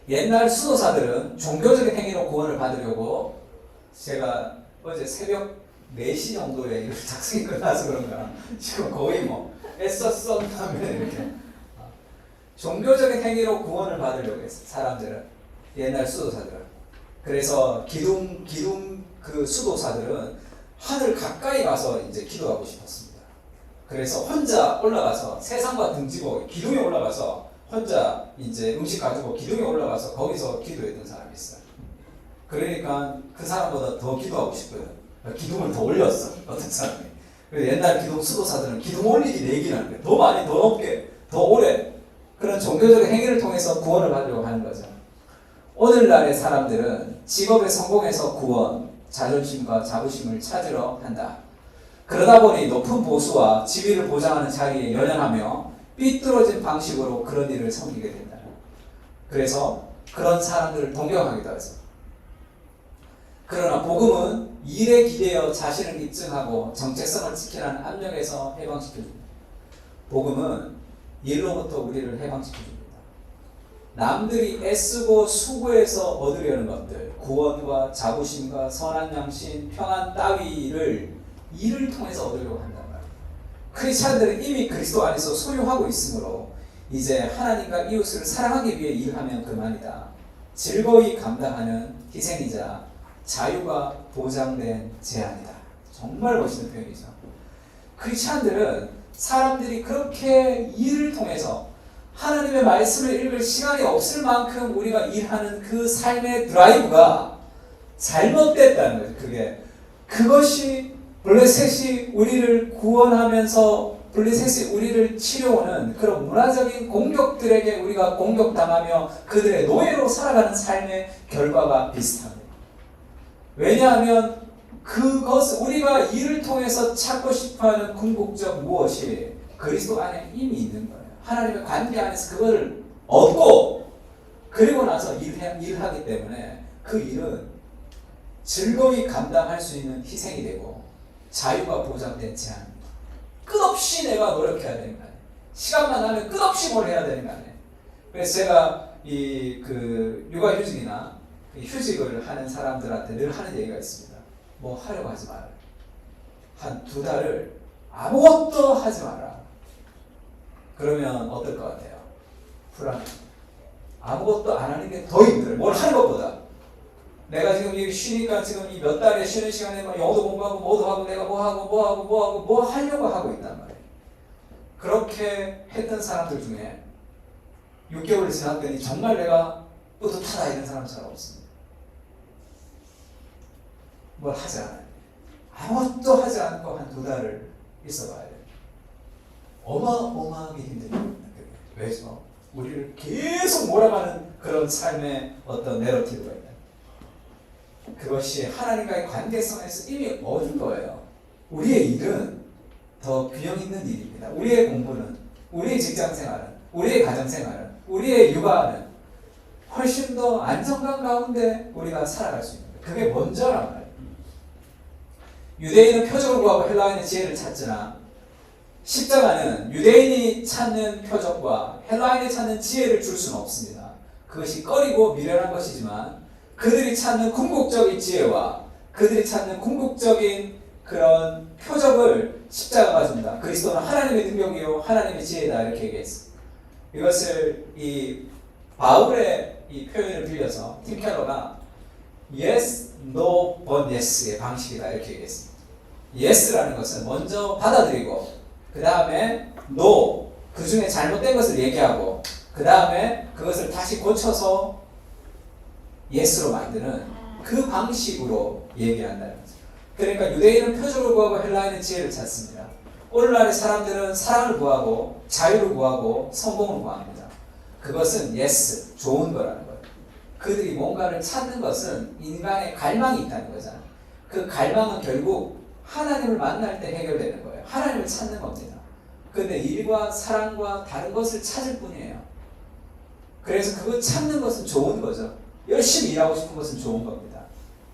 옛날 수도사들은 종교적인 행위로 구원을 받으려고 제가 어제 새벽 4시 정도에 이걸 작성이 끝나서 그런가 지금 거의 애썼어 하면 이렇게 종교적인 행위로 구원을 받으려고 했어요. 사람들은 옛날 수도사들은. 그래서 기둥 그 수도사들은 하늘 가까이 가서 이제 기도하고 싶었습니다. 그래서 혼자 올라가서 세상과 등지고 기둥에 올라가서 혼자 이제 음식 가지고 기둥에 올라가서 거기서 기도했던 사람이 있어요. 그러니까 그 사람보다 더 기도하고 싶거든. 기둥을 더 올렸어. 어떤 사람이. 옛날 기둥 수도사들은 기둥 올리기 내기라는 거예요. 더 많이, 더 높게, 더 오래. 그런 종교적인 행위를 통해서 구원을 받으려고 하는 거죠. 오늘날의 사람들은 직업에 성공해서 구원, 자존심과 자부심을 찾으러 한다. 그러다 보니 높은 보수와 지위를 보장하는 자리에 연연하며 삐뚤어진 방식으로 그런 일을 섬기게 된다. 그래서 그런 사람들을 동경하기도 하죠. 그러나 복음은 일에 기대어 자신을 입증하고 정체성을 지키라는 압력에서 해방시켜줍니다. 복음은 일로부터 우리를 해방시켜줍니다. 남들이 애쓰고 수고해서 얻으려는 것들, 구원과 자부심과 선한 양심, 평안 따위를 일을 통해서 얻으려고 한단 말이에요. 크리스찬들은 이미 그리스도 안에서 소유하고 있으므로 이제 하나님과 이웃을 사랑하기 위해 일하면 그만이다. 즐거이 감당하는 희생이자 자유가 보장된 제안이다. 정말 멋있는 표현이죠. 크리스찬들은 사람들이 그렇게 일을 통해서 하나님의 말씀을 읽을 시간이 없을 만큼 우리가 일하는 그 삶의 드라이브가 잘못됐다는 거죠. 그것이 블레셋이 우리를 구원하면서 블레셋이 우리를 치료하는 그런 문화적인 공격들에게 우리가 공격당하며 그들의 노예로 살아가는 삶의 결과가 비슷합니다. 왜냐하면 그것 우리가 이를 통해서 찾고 싶어하는 궁극적 무엇이 그리스도 안에 이미 있는 거예요. 하나님의 관계 안에서 그걸 얻고 그리고 나서 일하기 때문에 그 일은 즐거이 감당할 수 있는 희생이 되고 자유가 보장된 제한. 끝없이 내가 노력해야 되는 거 아니에요. 시간만 나면 끝없이 뭘 해야 되는 거 아니에요. 그래서 제가 그 육아휴직이나 휴직을 하는 사람들한테 늘 하는 얘기가 있습니다. 뭐 하려고 하지 마라. 한 2달을 아무것도 하지 마라. 그러면 어떨 것 같아요? 불안해. 아무것도 안 하는 게 더 힘들어요. 뭘 하는 것보다. 내가 지금 여기 쉬니까 지금 이 몇 달에 쉬는 시간에 막 영어도 공부하고 뭐도 하고 내가 뭐 하려고 하고 있단 말이에요. 그렇게 했던 사람들 중에 6개월이 지났더니 정말 내가 뿌듯하다 이런 사람은 잘 없습니다. 뭘 하지 않아요. 아무것도 하지 않고 한 2달을 있어봐야 돼요. 어마어마하게 힘듭니다. 왜죠? 우리를 계속 몰아가는 그런 삶의 어떤 내러티브가 있다. 그것이 하나님과의 관계성에서 이미 얻은 거예요. 우리의 일은 더 균형 있는 일입니다. 우리의 공부는, 우리의 직장생활은, 우리의 가정생활은, 우리의 육아는 훨씬 더 안정감 가운데 우리가 살아갈 수 있는 거예요. 그게 먼저란 말이에요. 유대인은 표적을 구하고 헬라인의 지혜를 찾으나 십자가는 유대인이 찾는 표적과 헬라인이 찾는 지혜를 줄 수는 없습니다. 그것이 꺼리고 미련한 것이지만 그들이 찾는 궁극적인 지혜와 그들이 찾는 궁극적인 그런 표적을 십자가가 준다. 그리스도는 하나님의 능력이요 하나님의 지혜다 이렇게 얘기했습니다. 이것을 이 바울의 이 표현을 빌려서 팀 켈러가 yes, no, but yes의 방식이다 이렇게 얘기했습니다. yes라는 것은 먼저 받아들이고 그 다음에 no, 그 중에 잘못된 것을 얘기하고 그 다음에 그것을 다시 고쳐서 yes로 만드는 그 방식으로 얘기한다는 거죠. 그러니까 유대인은 표적을 구하고 헬라인은 지혜를 찾습니다. 오늘날의 사람들은 사랑을 구하고 자유를 구하고 성공을 구합니다. 그것은 yes, 좋은 거라는 거예요. 그들이 뭔가를 찾는 것은 인간의 갈망이 있다는 거잖아요. 그 갈망은 결국 하나님을 만날 때 해결되는 거예요. 하나님을 찾는 겁니다. 그런데 일과 사랑과 다른 것을 찾을 뿐이에요. 그래서 그거 찾는 것은 좋은 거죠. 열심히 일하고 싶은 것은 좋은 겁니다.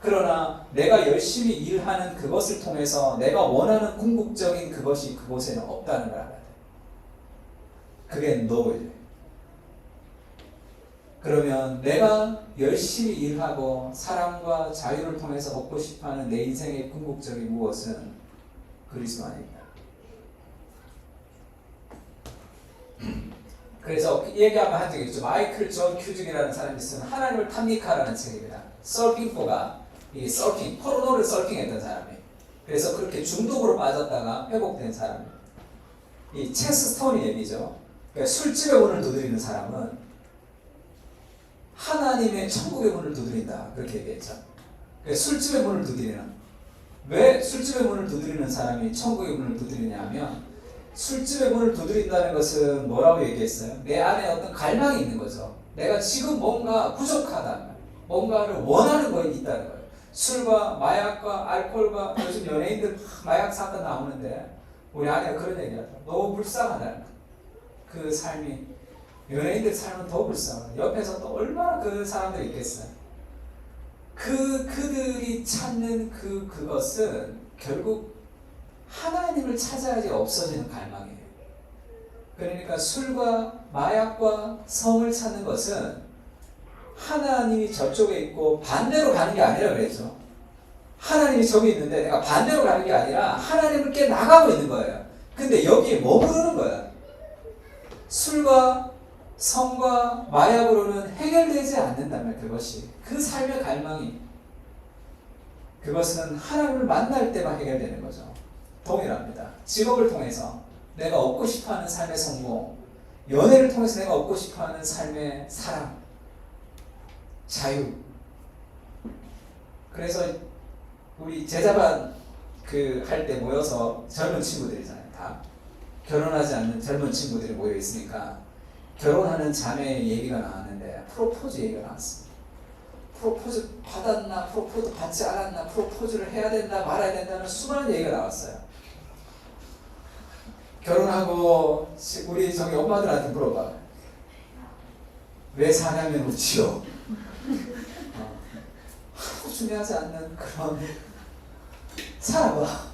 그러나 내가 열심히 일하는 그것을 통해서 내가 원하는 궁극적인 그것이 그곳에는 없다는 걸 알아야 돼요. 그게 노예요. 그러면 내가 열심히 일하고 사랑과 자유를 통해서 얻고 싶어하는 내 인생의 궁극적인 무엇은 그리스도 아닙니다. 그래서 얘기 한번 한 적이 있죠. 마이클 존 큐직이라는 사람이 쓴 하나님을 탐닉하라는 책입니다. 서핑포가 이 서핑, 포르노를 서핑했던 사람이에요. 그래서 그렇게 중독으로 빠졌다가 회복된 사람이에요. 이 체스 스톤이 얘기죠. 그러니까 술집의 문을 두드리는 사람은 하나님의 천국의 문을 두드린다. 그렇게 얘기했죠. 그러니까 술집의 문을 두드리는, 왜 술집의 문을 두드리는 사람이 천국의 문을 두드리냐 하면 술집의 문을 두드린다는 것은 뭐라고 얘기했어요? 내 안에 어떤 갈망이 있는 거죠. 내가 지금 뭔가 부족하다는 거예요. 뭔가를 원하는 것이 있다는 거예요. 술과 마약과 알코올과 요즘 연예인들 마약 사건 나오는데 우리 아내가 그런 얘기하죠. 너무 불쌍하다는 거예요. 그 삶이 연예인들 삶은 더 불쌍해요. 옆에서 또 얼마나 그 사람들이 있겠어요. 그들이 찾는 그것은 결국 하나님을 찾아야지 없어지는 갈망이에요. 그러니까 술과 마약과 성을 찾는 것은 하나님이 저쪽에 있고 반대로 가는 게 아니라 그랬죠. 하나님이 저기 있는데 내가 반대로 가는 게 아니라 하나님을 깨 나가고 있는 거예요. 근데 여기에 머무르는 거야. 술과 성과 마약으로는 해결되지 않는다면 그것이 그 삶의 갈망이 그것은 하나님을 만날 때만 해결되는 거죠. 동일합니다. 직업을 통해서 내가 얻고 싶어하는 삶의 성공, 연애를 통해서 내가 얻고 싶어하는 삶의 사랑, 자유. 그래서 우리 제자반 할 때 모여서 젊은 친구들이잖아요. 다 결혼하지 않는 젊은 친구들이 모여 있으니까 결혼하는 자매의 얘기가 나왔는데 프로포즈 얘기가 나왔습니다. 프로포즈 받았나, 프로포즈 받지 않았나, 프로포즈를 해야 된다, 말아야 된다는 수많은 얘기가 나왔어요. 결혼하고 우리 저기 엄마들한테 물어봐. 왜 사냐면 웃지요. 하나도 중요하지 않는 그런 살아봐.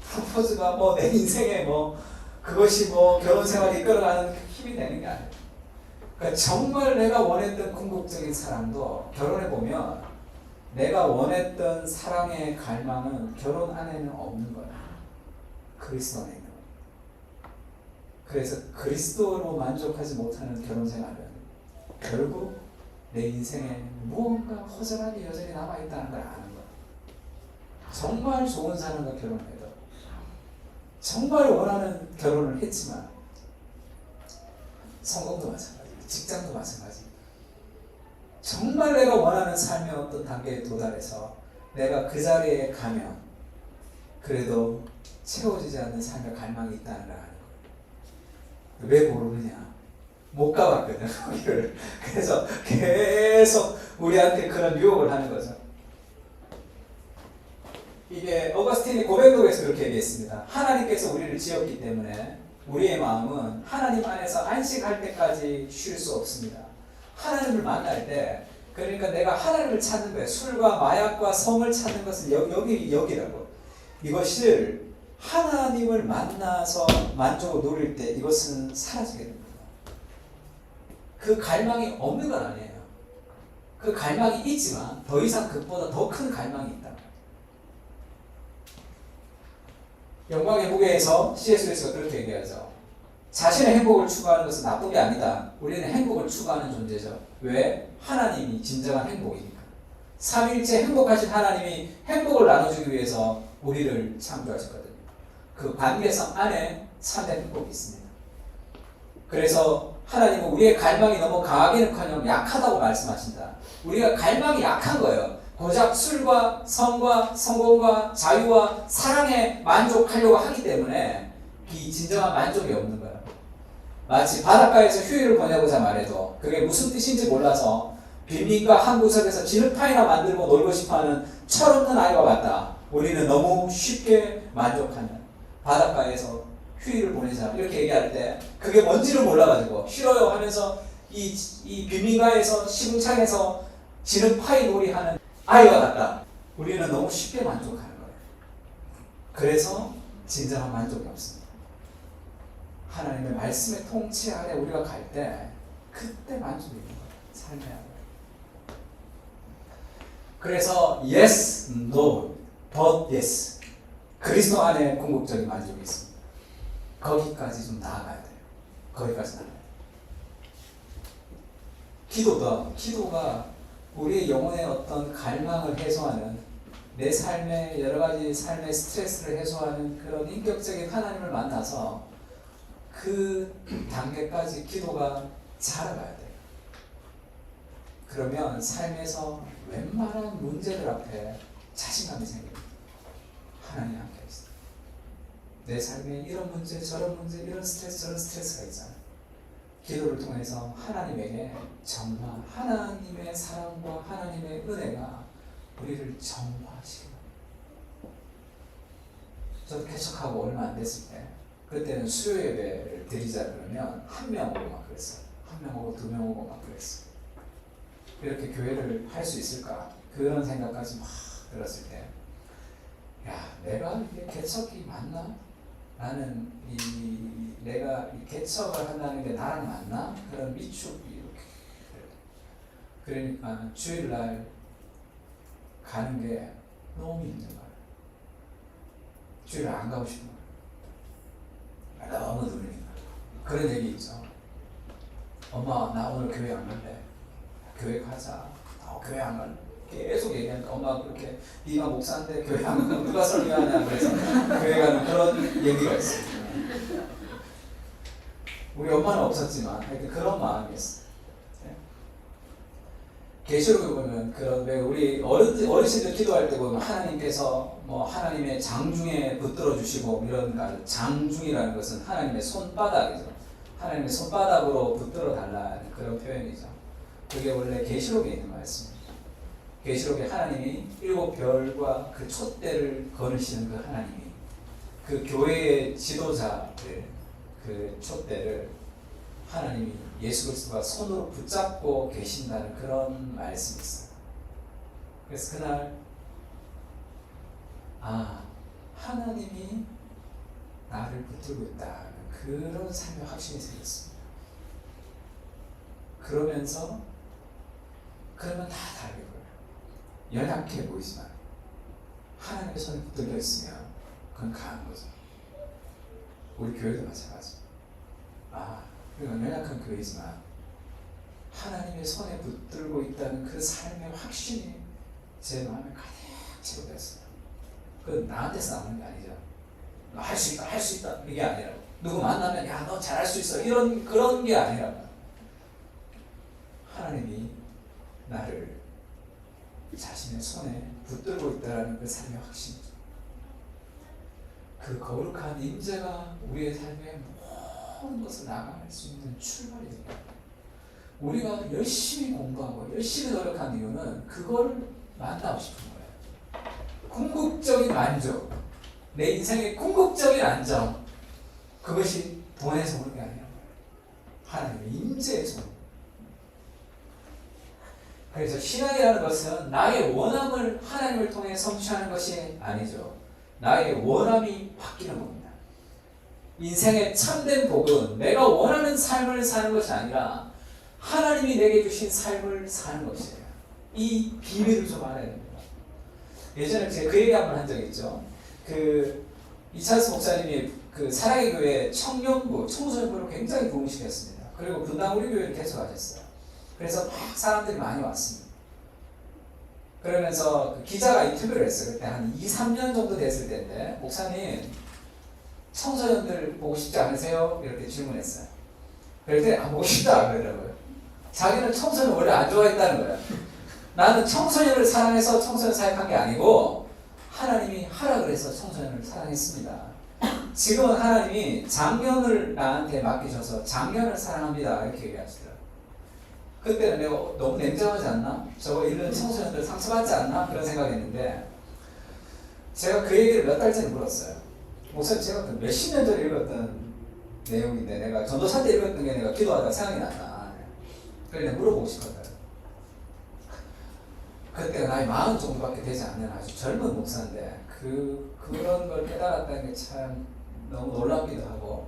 프로포즈가 뭐 내 인생에 뭐 그것이 뭐 결혼 생활을 이끌어가는 힘이 되는 게 아니에요. 그러니까 정말 내가 원했던 궁극적인 사랑도 결혼해 보면 내가 원했던 사랑의 갈망은 결혼 안에는 없는 거야. 그리스도 안에 있는 거야. 그래서 그리스도로 만족하지 못하는 결혼 생활은 결국 내 인생에 무언가 허전함이 여전히 남아있다는 걸 아는 거야. 정말 좋은 사람과 결혼해도 정말 원하는 결혼을 했지만 성공도 마찬가지, 직장도 마찬가지. 정말 내가 원하는 삶의 어떤 단계에 도달해서 내가 그 자리에 가면 그래도 채워지지 않는 삶의 갈망이 있다는 걸 아는 거예요. 왜 모르느냐? 못 가봤거든, 거기를. 그래서 계속 우리한테 그런 유혹을 하는 거죠. 이게 어거스틴이 고백록에서 그렇게 얘기했습니다. 하나님께서 우리를 지었기 때문에 우리의 마음은 하나님 안에서 안식할 때까지 쉴 수 없습니다. 하나님을 만날 때, 그러니까 내가 하나님을 찾는 거예요. 술과 마약과 성을 찾는 것은 여기라고. 이것을 하나님을 만나서 만족을 누릴 때 이것은 사라지게 됩니다. 그 갈망이 없는 건 아니에요. 그 갈망이 있지만 더 이상 그보다 더 큰 갈망이 있다. 영광의 무게에서 C.S. 루이스가 그렇게 얘기하죠. 자신의 행복을 추구하는 것은 나쁜 게 아니다. 우리는 행복을 추구하는 존재죠. 왜? 하나님이 진정한 행복이니까. 삼위일체 행복하신 하나님이 행복을 나눠주기 위해서 우리를 창조하셨거든요. 그 관계성 안에 참된 행복이 있습니다. 그래서 하나님은 우리의 갈망이 너무 강하기는커녕 약하다고 말씀하신다. 우리가 갈망이 약한 거예요. 고작 술과 성과 성공과 자유와 사랑에 만족하려고 하기 때문에 이 진정한 만족이 없는 거예요. 마치 바닷가에서 휴일을 보내고자 말해도 그게 무슨 뜻인지 몰라서 빈민가 한 구석에서 진흙탕이나 만들고 놀고 싶어하는 철없는 아이와 같다. 우리는 너무 쉽게 만족하는 바닷가에서 휴일을 보내자 이렇게 얘기할 때 그게 뭔지를 몰라가지고 싫어요 하면서 이 빈민가에서 시궁창에서 진흙파이 놀이하는 아이와 같다. 우리는 너무 쉽게 만족하는 거예요. 그래서 진정한 만족이 없습니다. 하나님의 말씀의 통치 아래 우리가 갈 때 그때 만족이 있는 거예요. 삶의 안에. 그래서 yes, no, but yes. 그리스도 안에 궁극적인 만족이 있습니다. 거기까지 좀 나아가야 돼요. 거기까지 나아가야 돼요. 기도가 우리의 영혼의 어떤 갈망을 해소하는, 내 삶의 여러 가지 삶의 스트레스를 해소하는 그런 인격적인 하나님을 만나서 그 단계까지 기도가 자라가야 돼요. 그러면 삶에서 웬만한 문제들 앞에 자신감이 생깁니다. 하나님 함께 있어요. 내 삶에 이런 문제, 저런 문제, 이런 스트레스, 저런 스트레스가 있잖아요. 기도를 통해서 하나님에게 정말 하나님의 사랑과 하나님의 은혜가 우리를 정화하시고, 저도 개척하고 얼마 안 됐을 때 그때는 수요 예배를 드리자 그러면 한 명 오고 막 그랬어요. 한 명 오고 두 명 오고 막 그랬어요. 이렇게 교회를 할 수 있을까? 그런 생각까지 막 들었을 때, 야, 내가 이게 개척이 맞나? 나는 내가 이 개척을 한다는 게 나랑 맞나? 그런 미축이 이렇게. 그러니까 주일날 가는 게 너무 힘든 거예요. 주일날 안 가고 싶은 거예요. 너무 누르니까. 그런 얘기 있죠. 엄마, 나 오늘 교회 안 갈래. 교회 가자. 교회 안 갈래. 계속 얘기하니까 엄마가 그렇게 네가 목사인데 교회 안 가면 누가 설교하냐 그래서 교회 가는 그런 얘기가 있어요. 우리 엄마는 없었지만 하여튼 그런 마음이었어요. 계시록에 보면 그런, 왜 우리 어르신들 기도할 때 보면 하나님께서 뭐 하나님의 장중에 붙들어 주시고 이런, 장중이라는 것은 하나님의 손바닥이죠. 하나님의 손바닥으로 붙들어 달라는 그런 표현이죠. 그게 원래 계시록에 있는 말씀입니다. 계시록에 하나님이 7별과 그 촛대를 거느시는 그 하나님이 그 교회의 지도자들 그 촛대를 하나님이 예수 그리스도가 손으로 붙잡고 계신다는 그런 말씀이 있어요. 그래서 그날 하나님이 나를 붙들고 있다는 그런 삶의 확신이 생겼습니다. 그러면서 그러면 다 다르게 보여요. 연약해 보이지만 하나님의 손에 붙들려 있으면 그건 강한 거죠. 우리 교회도 마찬가지. 우리가 연약한 교회지만 하나님의 손에 붙들고 있다는 그 삶의 확신이 제 마음에 가득 채워 있어요. 그건 나한테서 나오는 게 아니죠. 너 할 수 있다, 할 수 있다 이게 아니라 누구 만나면 야 너 잘할 수 있어 이런 그런 게 아니라 하나님이 나를 자신의 손에 붙들고 있다는 그 삶의 확신이죠. 그 거룩한 임재가 우리의 삶에 모든 것을 나아갈 수 있는 출발이 됩니다. 우리가 열심히 공부하고 열심히 노력한 이유는 그걸 만나고 싶은 거예요. 궁극적인 만족, 내 인생의 궁극적인 안정, 그것이 돈에서 오는 게 아니라 하나님의 임재에서 오는 거예요. 그래서 신앙이라는 것은 나의 원함을 하나님을 통해 성취하는 것이 아니죠. 나의 원함이 바뀌는 겁니다. 인생의 참된 복은 내가 원하는 삶을 사는 것이 아니라 하나님이 내게 주신 삶을 사는 것이에요. 이 비밀을 좀 알아야 됩니다. 예전에 제가 그 얘기 한번 한 적이 있죠. 이찬스 목사님이 그 사랑의 교회 청년부, 청소년부를 굉장히 부흥시켰습니다. 그리고 분당 우리 교회를 개척하셨어요. 그래서 막 사람들이 많이 왔습니다. 그러면서 그 기자가 인터뷰를 했어요. 그때 한 2-3년 정도 됐을 때인데 목사님 청소년들 보고 싶지 않으세요? 이렇게 질문했어요. 그랬더니 보고 싶다 그러더라고요. 자기는 청소년 원래 안 좋아했다는 거예요. 나는 청소년을 사랑해서 청소년 사역한 게 아니고 하나님이 하라 그래서 청소년을 사랑했습니다. 지금은 하나님이 장년을 나한테 맡기셔서 장년을 사랑합니다 이렇게 얘기하시더라고요. 그때는 내가 너무 냉정하지 않나? 저거 읽는 청소년들 상처받지 않나? 그런 생각했는데 제가 그 얘기를 몇 달 전에 물었어요. 목사님 제가 몇십 년 전에 읽었던 내용인데 내가 전도사 때 읽었던 게 내가 기도하다가 생각이 났나? 그래서 물어보고 싶었어요. 그때가 나이 40 정도밖에 되지 않는 아주 젊은 목사인데 그런 걸 깨달았다는 게 참 너무 놀랍기도 하고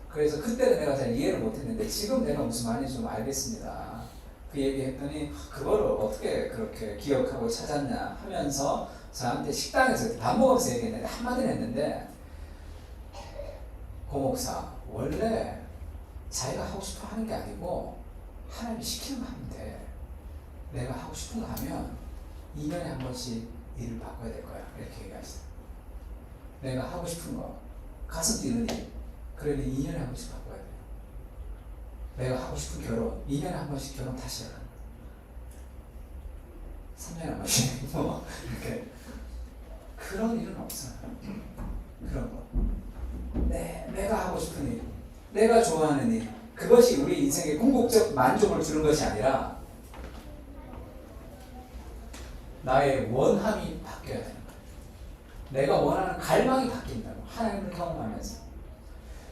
그래서 그때는 내가 잘 이해를 못했는데 지금 내가 무슨 말인지 좀 알겠습니다. 그 얘기했더니 그거를 어떻게 그렇게 기억하고 찾았냐 하면서 저한테 식당에서 밥 먹으면서 얘기했는데 한마디는 했는데 고 목사 원래 자기가 하고 싶어 하는 게 아니고 하나님이 시키는 거 하면 돼. 내가 하고 싶은 거 하면 2년에 한 번씩 일을 바꿔야 될 거야. 이렇게 얘기하시죠. 내가 하고 싶은 거 가슴 뛰는 일 그러면 2년에 한 번씩 바꿔야 돼. 내가 하고 싶은 결혼 2년에 한 번씩 결혼 다시 해라. 3년에 한 번씩 뭐 이렇게 그런 일은 없어요. 그런 거 내가 하고 싶은 일 내가 좋아하는 일 그것이 우리 인생의 궁극적 만족을 주는 것이 아니라 나의 원함이 바뀌어야 되는 거예요. 내가 원하는 갈망이 바뀐다고 하나님을 경험하면서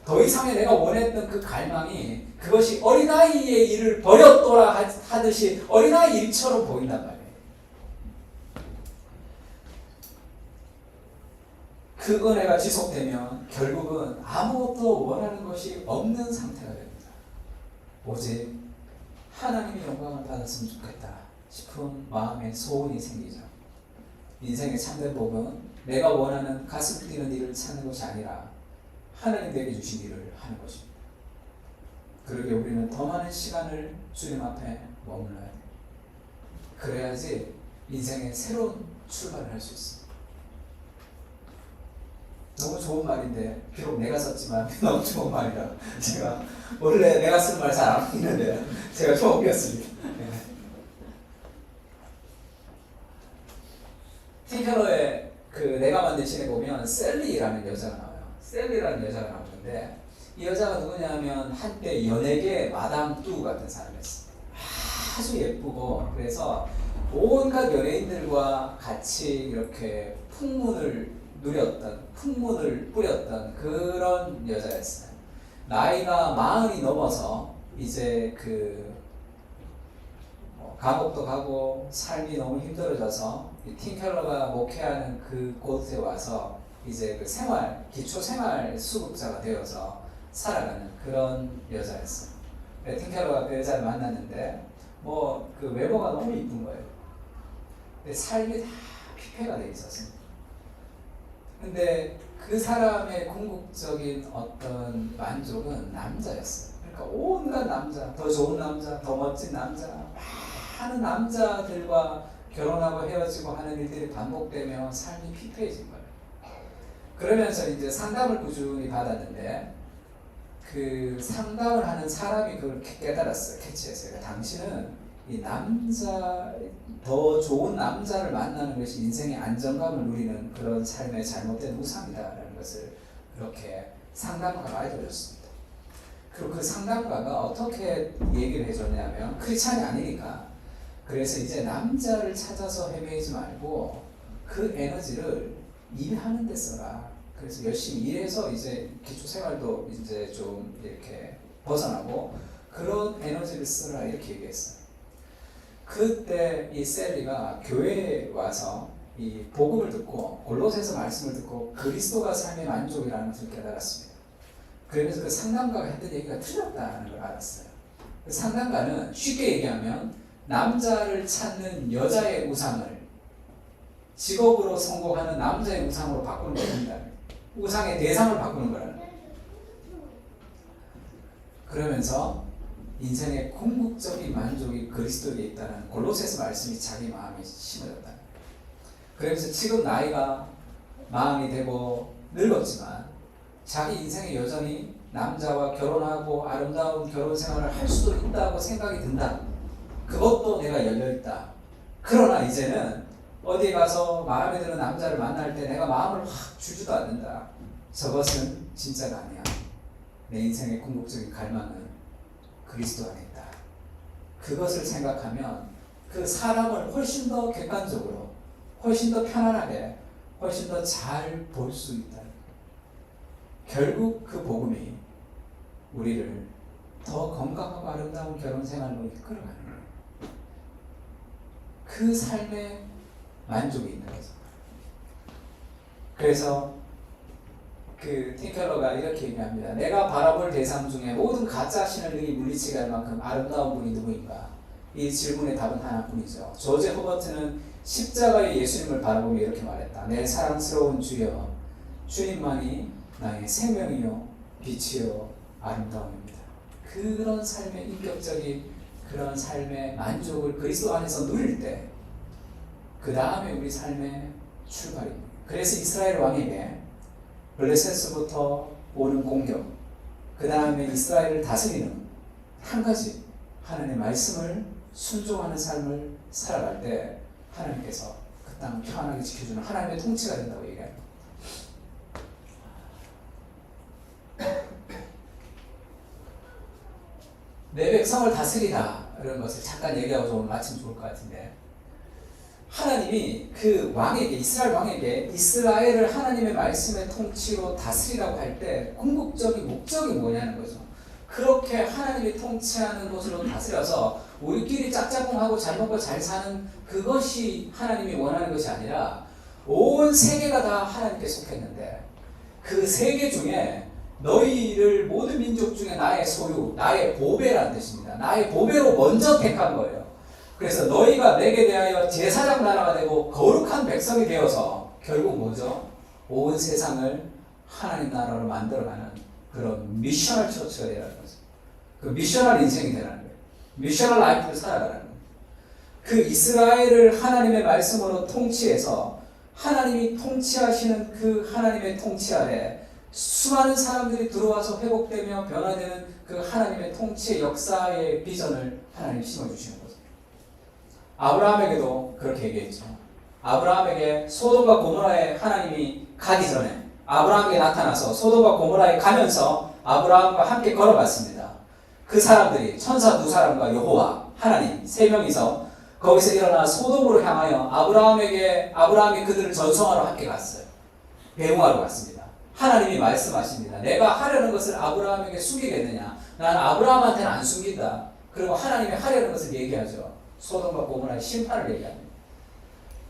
더 이상의 내가 원했던 그 갈망이 그것이 어린아이의 일을 버렸더라 하듯이 어린아이 일처럼 보인단 말이에요. 그 은혜가 지속되면 결국은 아무것도 원하는 것이 없는 상태가 됩니다. 오직 하나님의 영광을 받았으면 좋겠다 싶은 마음의 소원이 생기죠. 인생의 참된 복은 내가 원하는 가슴 뛰는 일을 찾는 것이 아니라 하나님 내게 주신 일을 하는 것입니다. 그러게 우리는 더 많은 시간을 주님 앞에 머물러야 돼요. 그래야지 인생의 새로운 출발을 할 수 있습니다. 너무 좋은 말인데 비록 내가 썼지만 너무 좋은 말이라 제가 원래 내가 쓴 말 잘 안 읽는데 제가 좀 옮겼습니다. 팀켈러의 그 내가 만든 신에 보면 셀리라는 여자가 나와요. 셀리라는 여자가 나오는데 이 여자가 누구냐면 한때 연예계 마담 뚜 같은 사람이었어요. 아주 예쁘고 그래서 온갖 연예인들과 같이 이렇게 풍문을 뿌렸던 그런 여자였어요. 나이가 40이 넘어서 이제 감옥도 가고 삶이 너무 힘들어져서 팀 켈러가 목회하는 그곳에 와서 이제 기초 생활 수급자가 되어서 살아가는 그런 여자였어요. 팀 켈러가 그 여자를 만났는데 그 외모가 너무 이쁜 거예요. 근데 삶이 다 피폐가 돼 있었습니다. 근데 그 사람의 궁극적인 어떤 만족은 남자였어요. 그러니까 온갖 남자, 더 좋은 남자, 더 멋진 남자, 많은 남자들과 결혼하고 헤어지고 하는 일들이 반복되며 삶이 피폐해진 거예요. 그러면서 이제 상담을 꾸준히 받았는데 그 상담을 하는 사람이 그걸 깨달았어요. 캐치했어요. 그러니까 당신은 이 더 좋은 남자를 만나는 것이 인생의 안정감을 누리는 그런 삶의 잘못된 우상이다라는 것을 그렇게 상담가가 알려줬습니다. 그리고 그 상담가가 어떻게 얘기를 해줬냐면 크리스찬이 아니니까 그래서 이제 남자를 찾아서 헤매지 말고 그 에너지를 일하는 데 써라. 그래서 열심히 일해서 이제 기초생활도 이제 좀 이렇게 벗어나고 그런 에너지를 쓰라 이렇게 얘기했어요. 그때 이 셀리가 교회에 와서 이 복음을 듣고 골로새서 말씀을 듣고 그리스도가 삶의 만족이라는 것을 깨달았습니다. 그러면서 그 상담가가 했던 얘기가 틀렸다는 걸 알았어요. 그 상담가는 쉽게 얘기하면 남자를 찾는 여자의 우상을 직업으로 성공하는 남자의 우상으로 바꾸는 겁니다. 우상의 대상을 바꾸는 거라는 거예요. 그러면서 인생의 궁극적인 만족이 그리스도에 있다는 골로새서 말씀이 자기 마음에 심어졌다. 그러면서 지금 나이가 40이 되고 늙었지만 자기 인생에 여전히 남자와 결혼하고 아름다운 결혼 생활을 할 수도 있다고 생각이 든다. 그것도 내가 열려있다. 그러나 이제는 어디 가서 마음에 드는 남자를 만날 때 내가 마음을 확 주지도 않는다. 저것은 진짜가 아니야. 내 인생의 궁극적인 갈망은 그리스도 안에 있다. 그것을 생각하면 그 사람을 훨씬 더 객관적으로, 훨씬 더 편안하게, 훨씬 더 잘 볼 수 있다. 결국 그 복음이 우리를 더 건강하고 아름다운 결혼 생활로 이끌어가는 거예요. 그 삶에 만족이 있는 거죠. 그래서 팀 켈러가 이렇게 얘기합니다. 내가 바라볼 대상 중에 모든 가짜 신을 능히 물리치게 할 만큼 아름다운 분이 누구인가? 이 질문의 답은 하나뿐이죠. 조지 허버트는 십자가의 예수님을 바라보며 이렇게 말했다. 내 사랑스러운 주여, 주님만이 나의 생명이요 빛이요 아름다움입니다. 그런 삶의 인격적인 그런 삶의 만족을 그리스도 안에서 누릴 때 그 다음에 우리 삶의 출발입니다. 그래서 이스라엘 왕에게 블레셋부터 오는 공격, 그 다음에 이스라엘을 다스리는 한 가지 하나님의 말씀을 순종하는 삶을 살아갈 때 하나님께서 그 땅을 평안하게 지켜주는 하나님의 통치가 된다고 얘기합니다. 내 백성을 다스리라 이런 것을 잠깐 얘기하고 좀 마치면 좋을 것 같은데, 하나님이 그 왕에게, 이스라엘 왕에게 이스라엘을 하나님의 말씀의 통치로 다스리라고 할 때 궁극적인 목적이 뭐냐는 거죠. 그렇게 하나님이 통치하는 곳으로 다스려서 우리끼리 짝짝꿍하고 잘 먹고 잘 사는 그것이 하나님이 원하는 것이 아니라 온 세계가 다 하나님께 속했는데 그 세계 중에 너희를 모든 민족 중에 나의 소유, 나의 보배라는 뜻입니다. 나의 보배로 먼저 택한 거예요. 그래서 너희가 내게 대하여 제사장 나라가 되고 거룩한 백성이 되어서 결국 뭐죠? 온 세상을 하나님 나라로 만들어가는 그런 미셔널 처치가 되라는 거죠. 그 미셔널 인생이 되라는 거예요. 미셔널 라이프를 살아가라는 거예요. 그 이스라엘을 하나님의 말씀으로 통치해서 하나님이 통치하시는 그 하나님의 통치 아래 수많은 사람들이 들어와서 회복되며 변화되는 그 하나님의 통치의 역사의 비전을 하나님이 심어주시는 거죠. 아브라함에게도 그렇게 얘기했죠. 아브라함에게 소돔과 고모라에 하나님이 가기 전에 아브라함에게 나타나서 소돔과 고모라에 가면서 아브라함과 함께 걸어갔습니다. 그 사람들이 천사 두 사람과 여호와 하나님 세 명이서 거기서 일어나 소돔으로 향하여 아브라함이 그들을 전송하러 함께 갔어요. 배웅하러 갔습니다. 하나님이 말씀하십니다. 내가 하려는 것을 아브라함에게 숨기겠느냐? 나는 아브라함한테는 안 숨긴다. 그리고 하나님이 하려는 것을 얘기하죠. 소돔과 고모라의 심판을 얘기합니다.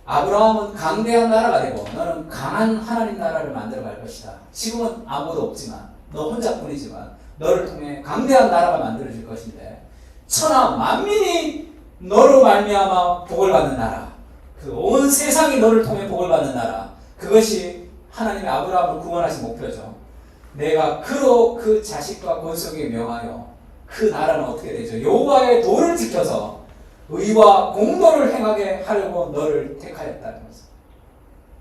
아브라함은 강대한 나라가 되고 너는 강한 하나님 나라를 만들어갈 것이다. 지금은 아무도 없지만 너 혼자뿐이지만 너를 통해 강대한 나라가 만들어질 것인데 천하 만민이 너로 말미암아 복을 받는 나라, 그 온 세상이 너를 통해 복을 받는 나라, 그것이 하나님의 아브라함을 구원하신 목표죠. 내가 그로 그 자식과 권속에게 명하여 그 나라는 어떻게 되죠? 여호와의 도를 지켜서 의와 공도를 행하게 하려고 너를 택하였다는 것을.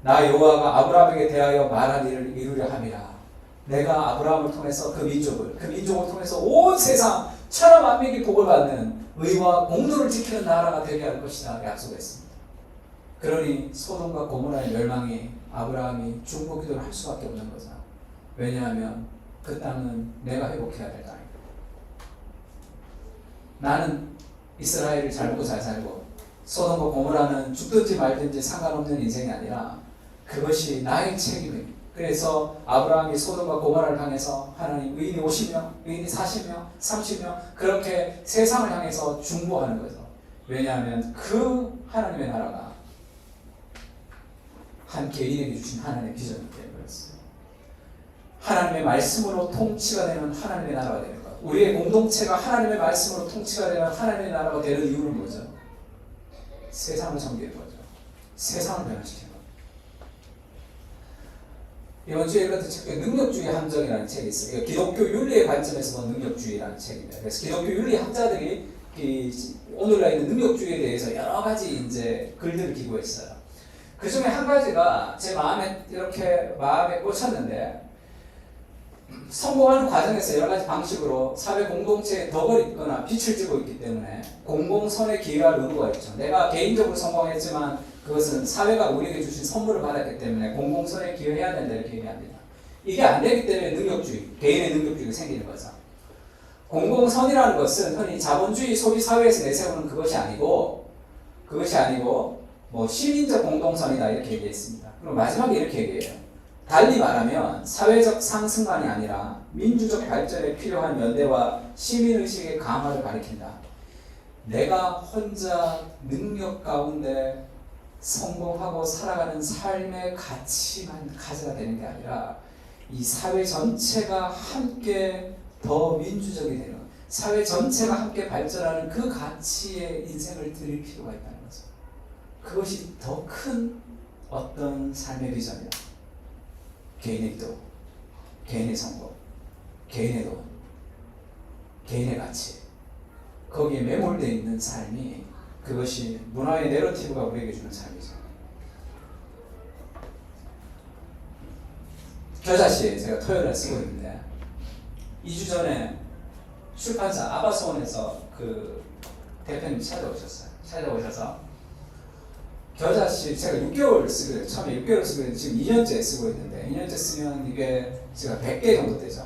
나 여호와가 아브라함에게 대하여 말한 일을 이루려 함이라. 내가 아브라함을 통해서 그 민족을 통해서 온 세상 천하 만민이 복을 받는 의와 공도를 지키는 나라가 되게 할 것이다 약속했습니다. 그러니 소돔과 고모라의 멸망이 아브라함이 중보기도를 할 수밖에 없는 거죠. 왜냐하면 그 땅은 내가 회복해야 될 땅이다. 나는 이스라엘을 잘 먹고 잘 살고 소돔과 고모라는 죽든지 말든지 상관없는 인생이 아니라 그것이 나의 책임입니다. 그래서 아브라함이 소돔과 고모라를 향해서 하나님 의인이 50명, 의인이 40명, 30명 그렇게 세상을 향해서 중보하는 거죠. 왜냐하면 그 하나님의 나라가 한 개인에게 주신 하나님의 비전이기 때문에 그렇습니다. 하나님의 말씀으로 통치가 되는 하나님의 나라가 되는 것. 우리의 공동체가 하나님의 말씀으로 통치가 되는 하나님의 나라가 되는 이유는 뭐죠? 세상을 섬기는 거죠. 세상을 변화시키는 거죠. 이번 주에 읽었던 책 능력주의 함정이라는 책이 있어요. 기독교 윤리의 관점에서 본 능력주의라는 책입니다. 그래서 기독교 윤리 학자들이 오늘날 있는 능력주의에 대해서 여러 가지 이제 글들을 기고했어요. 그 중에 한 가지가 제 마음에 꽂혔는데, 성공하는 과정에서 여러 가지 방식으로 사회 공동체에 덕을 잇거나 빛을 찌고 있기 때문에 공공선의 기여할 의무가 있죠. 내가 개인적으로 성공했지만 그것은 사회가 우리에게 주신 선물을 받았기 때문에 공공선에 기여해야 된다 이렇게 얘기합니다. 이게 안 되기 때문에 능력주의, 개인의 능력주의가 생기는 거죠. 공공선이라는 것은 흔히 자본주의 소비 사회에서 내세우는 그것이 아니고 뭐 시민적 공동선이다 이렇게 얘기했습니다. 그럼 마지막에 이렇게 얘기해요. 달리 말하면 사회적 상승만이 아니라 민주적 발전에 필요한 연대와 시민의식의 강화를 가리킨다. 내가 혼자 능력 가운데 성공하고 살아가는 삶의 가치만 가져야 되는 게 아니라 이 사회 전체가 함께 더 민주적이 되는, 사회 전체가 함께 발전하는 그 가치에 인생을 드릴 필요가 있다는 거죠. 그것이 더 큰 어떤 삶의 비전이다. 개인의 기도, 개인의 성공, 개인의 돈, 개인의 가치, 거기에 매몰되어 있는 삶이, 그것이 문화의 내러티브가 우리에게 주는 삶이죠. 겨자씨 제가 토요일에 쓰고 있는데 2주 전에 출판사 아바소원에서 그 대표님 찾아오셔서 겨자씨 제가 6개월 쓰게 돼요. 처음에 6개월 쓰게 됐는데 지금 2년째 쓰고 있는데 2년째 쓰면 이게 제가 100개 정도 되죠.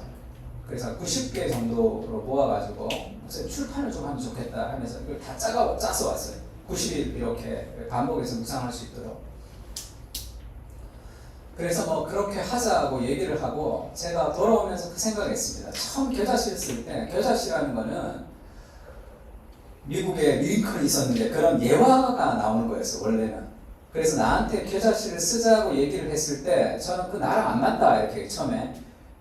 그래서 90개 정도로 모아가지고 출판을 좀 하면 좋겠다 하면서 이걸 다 짜서 왔어요. 90일 이렇게 반복해서 묵상할 수 있도록. 그래서 뭐 그렇게 하자고 얘기를 하고 제가 돌아오면서 그 생각을 했습니다. 처음 겨자씨를 쓸 때 겨자씨라는 거는 미국에 링컨이 있었는데 그런 예화가 나오는 거였어 원래는. 그래서 나한테 겨자씨를 쓰자고 얘기를 했을 때 저는 그 나랑 안 맞다 이렇게 처음에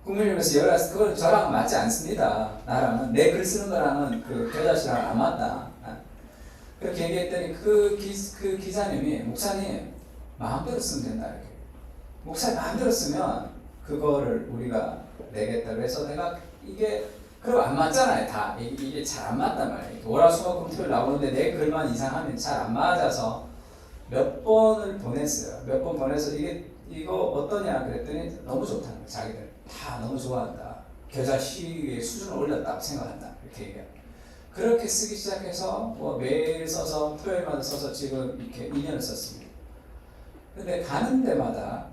국민의힘에서 열어서 그건 저랑 맞지 않습니다. 나랑은 내 글 쓰는 거랑은 그 겨자씨랑 안 맞다. 그렇게 얘기했더니 그 기자님이 목사님 마음대로 쓰면 된다 이렇게. 목사님 마음대로 쓰면 그거를 우리가 내겠다. 그래서 내가 이게 그럼 안 맞잖아요. 다 이게 잘 안 맞단 말이에요. 월화수목금토일 나오는데 내 글만 이상하면 잘 안 맞아서 몇 번을 보냈어요. 몇 번 보내서 이거 어떠냐 그랬더니 너무 좋다는 거예요. 자기들 다 너무 좋아한다. 겨자씨의 수준을 올렸다고 생각한다. 이렇게 얘기해요. 그렇게 쓰기 시작해서 뭐 매일 써서 토요일마다 써서 지금 이렇게 2년을 썼습니다. 근데 가는 데마다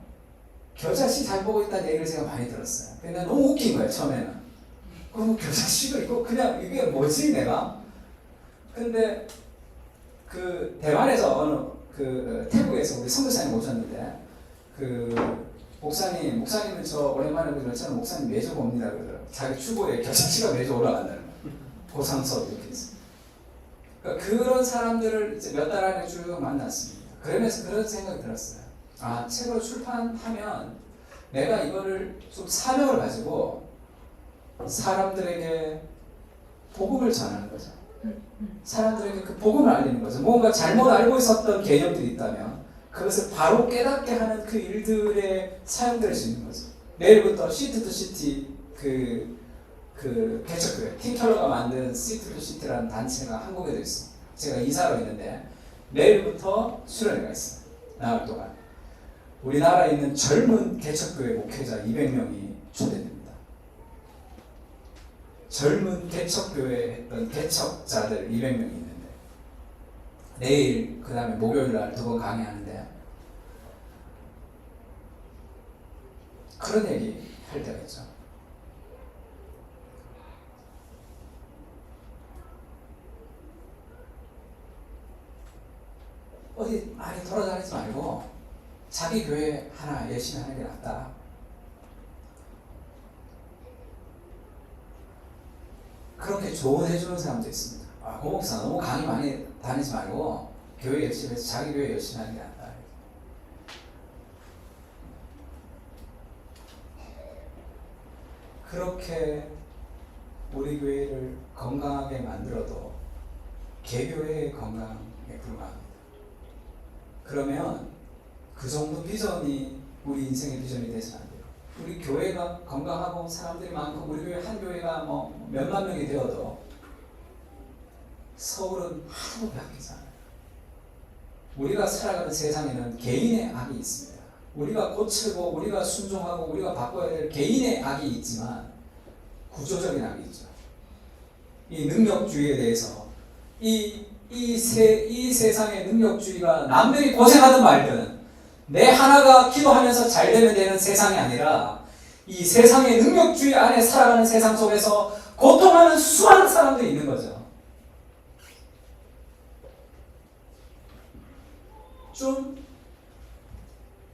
겨자씨 잘 보고 있다는 얘기를 제가 많이 들었어요. 근데 너무 웃긴 거예요. 처음에는. 그럼 겨자씨가 이거 그냥 이게 뭐지 내가? 근데 그 대만에서 어느 태국에서 우리 선교사님 오셨는데 목사님은 저 오랜만에 보지만 저는 목사님 매주 봅니다 그러더라고요. 자기 추구에 경치가 매주 올라간다는 거예요. 고상수업 이렇게 있어요. 그러니까 그런 사람들을 이제 몇 달 안에 쭉 만났습니다. 그러면서 그런 생각이 들었어요. 아, 책으로 출판하면 내가 이거를 좀 사명을 가지고 사람들에게 복음을 전하는 거죠. 사람들에게 그 복음을 알리는 거죠. 뭔가 잘못 알고 있었던 개념들이 있다면 그것을 바로 깨닫게 하는 그 일들에 사용될 수 있는 거죠. 내일부터 시티 투 시티 개척교회 팀켈러가 만든 시티 투 시티라는 단체가 한국에도 있습니다. 제가 이사로 있는데 내일부터 수련회가 있어요. 나흘 동안 우리나라에 있는 젊은 개척교회 목회자 200명이 초대됩니다. 젊은 개척교회에 했던 개척자들 200명이 있는데 내일 그 다음에 목요일날 2번 강의하는데 그런 얘기 할 때가 있죠. 어디 많이 돌아다니지 말고 자기 교회 하나 열심히 하는 게 낫다. 그렇게 조언해주는 사람도 있습니다. 아, 고목사 너무 강의 많이 다니지 말고 교회 열심히 해서 자기 교회 열심히 하는 게 낫다. 그렇게 우리 교회를 건강하게 만들어도 개교회의 건강에 불과합니다. 그러면 그 정도 비전이 우리 인생의 비전이 되서는 안 돼요. 우리 교회가 건강하고 사람들이 많고 우리 교회 한 교회가 뭐 몇만 명이 되어도 서울은 하나도 바뀌지 않아요. 우리가 살아가는 세상에는 개인의 악이 있습니다. 우리가 고치고 우리가 순종하고 우리가 바꿔야 될 개인의 악이 있지만 구조적인 악이 있죠. 이 능력주의에 대해서 이 세상의 능력주의가 남들이 고생하든 말든 내 하나가 기도하면서 잘 되면 되는 세상이 아니라 이 세상의 능력주의 안에 살아가는 세상 속에서 고통하는 수많은 사람들이 있는 거죠. 좀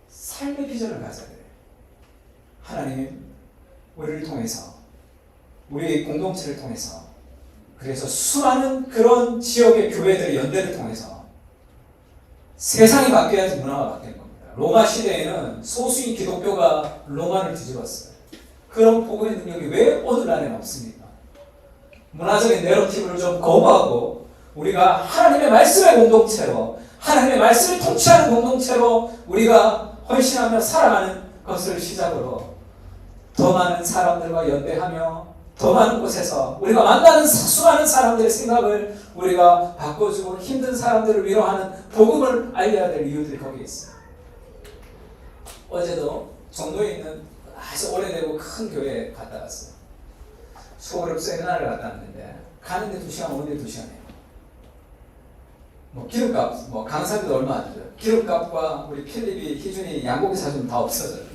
삶의 비전을 가져야 돼요. 하나님 우리를 통해서 우리의 공동체를 통해서 그래서 수많은 그런 지역의 교회들의 연대를 통해서 세상이 바뀌어야지 문화가 바뀌는 겁니다. 로마 시대에는 소수인 기독교가 로마를 뒤집었어요. 그런 복음의 능력이 왜 오늘날에는 없습니까? 문화적인 내러티브를 좀 거부하고 우리가 하나님의 말씀의 공동체로 하나님의 말씀을 통치하는 공동체로 우리가 헌신하며 살아가는 것을 시작으로 더 많은 사람들과 연대하며 더 많은 곳에서 우리가 만나는 수많은 사람들의 생각을 우리가 바꿔주고 힘든 사람들을 위로하는 복음을 알려야 될 이유들이 거기에 있어요. 어제도 종로에 있는 아주 오래되고 큰 교회에 갔다 왔어요. 소그룹 세미나를 갔다 왔는데 가는데 2시간 오는데 2시간이에요. 뭐 기름값, 뭐 강사비도 얼마 안 들어요. 기름값과 우리 필립이, 희준이 양고기 사주면 다 없어져요.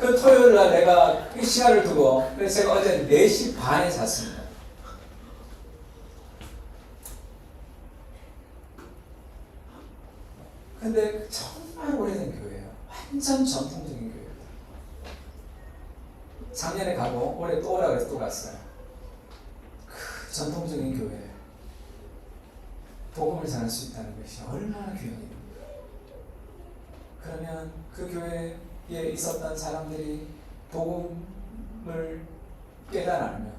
그 토요일 날 내가 그 시간을 두고 그래서 제가 어제 4시 반에 잤습니다. 근데 정말 오래된 교회예요. 완전 전통적인 교회입니다. 작년에 가고 올해 또 오라 그래서 또 갔어요. 그 전통적인 교회 복음을 전할 수 있다는 것이 얼마나 귀한 일입니까? 그러면 그 교회에 있었던 사람들이 복음을 깨달으며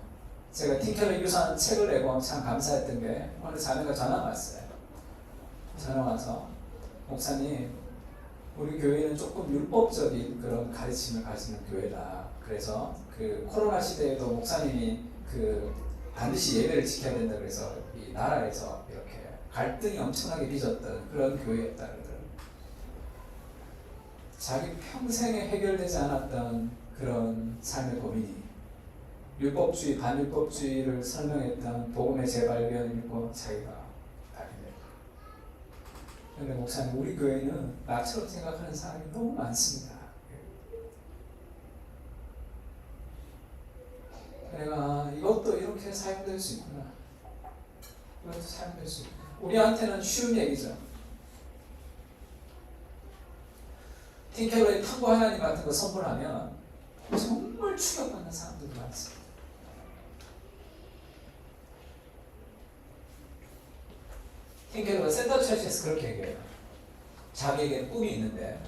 제가 팀켈러 유산 책을 내고 참 감사했던 게 어느 자매가 전화가 왔어요. 전화 와서 목사님 우리 교회는 조금 율법적인 그런 가르침을 가지는 교회다. 그래서 그 코로나 시대에도 목사님이 반드시 예배를 지켜야 된다 그래서 이 나라에서 이렇게 갈등이 엄청나게 빚었던 그런 교회였다 그러더라고요. 자기 평생에 해결되지 않았던 그런 삶의 고민이 율법주의, 반율법주의를 설명했던 복음의 재발견을 읽고 자기가 알게 돼요. 그런데 목사님 우리 교회는 나처럼 생각하는 사람이 너무 많습니다. 내가 이것도 이렇게 사용될 수 있구나. 이것도 사용될 수 있구나. 우리한테는 쉬운 얘기죠. 틴켈러의 탐구 하나님 같은 거 선물하면 정말 충격받는 사람들도 많습니다. 틴켈러가 센터처치에서 그렇게 얘기해요. 자기에게 꿈이 있는데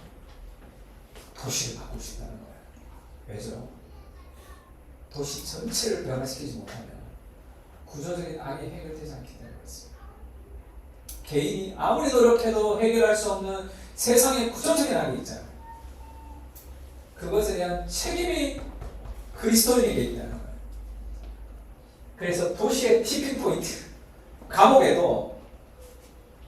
도시를 바꾸고 싶다는 거예요. 왜죠? 도시 전체를 변화시키지 못하면 구조적인 악이 해결되지 않기 때문에 그렇습니다. 개인이 아무리 노력해도 해결할 수 없는 세상의 구조적인 악이 있잖아요. 그것에 대한 책임이 그리스도인에게 있다는 거예요. 그래서 도시의 티핑 포인트, 감옥에도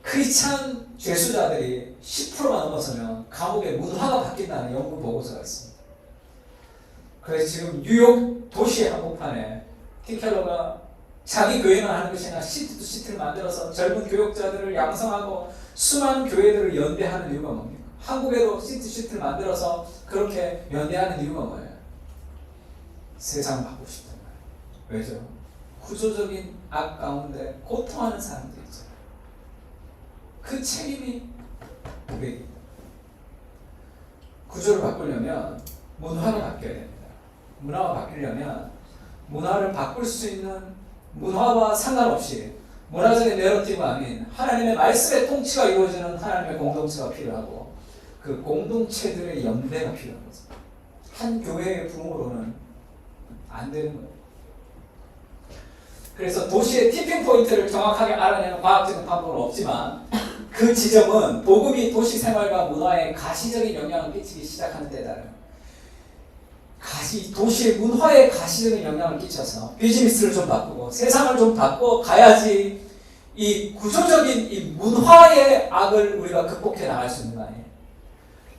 크리스찬 죄수자들이 10%만 넘어서면 감옥의 문화가 바뀐다는 연구 보고서가 있습니다. 그래서 지금 뉴욕 도시의 한복판에 틴켈러가 자기 교회만 하는 것이 아니라 시티 투 시티를 만들어서 젊은 교역자들을 양성하고 수많은 교회들을 연대하는 이유가 뭡니까? 한국에도 시티 시티를 만들어서 그렇게 연대하는 이유가 뭐예요? 세상을 바꾸고 싶단 말이에요. 왜죠? 구조적인 악 가운데 고통하는 사람들이 있잖아요. 그 책임이 우리에게 있다. 구조를 바꾸려면 문화가 바뀌어야 됩니다. 문화가 바뀌려면 문화를 바꿀 수 있는 문화와 상관없이 문화적인 내러티브가 아닌 하나님의 말씀의 통치가 이루어지는 하나님의 공동체가 필요하고 그 공동체들의 연대가 필요한 거죠. 한 교회의 부흥으로는 안 되는 거예요. 그래서 도시의 티핑 포인트를 정확하게 알아내는 과학적인 방법은 없지만 그 지점은 복음이 도시 생활과 문화에 가시적인 영향을 끼치기 시작하는 때다. 도시의 문화에 가시적인 영향을 끼쳐서 비즈니스를 좀 바꾸고 세상을 좀 바꿔 가야지 이 구조적인 이 문화의 악을 우리가 극복해 나갈 수 있는 거 아니에요.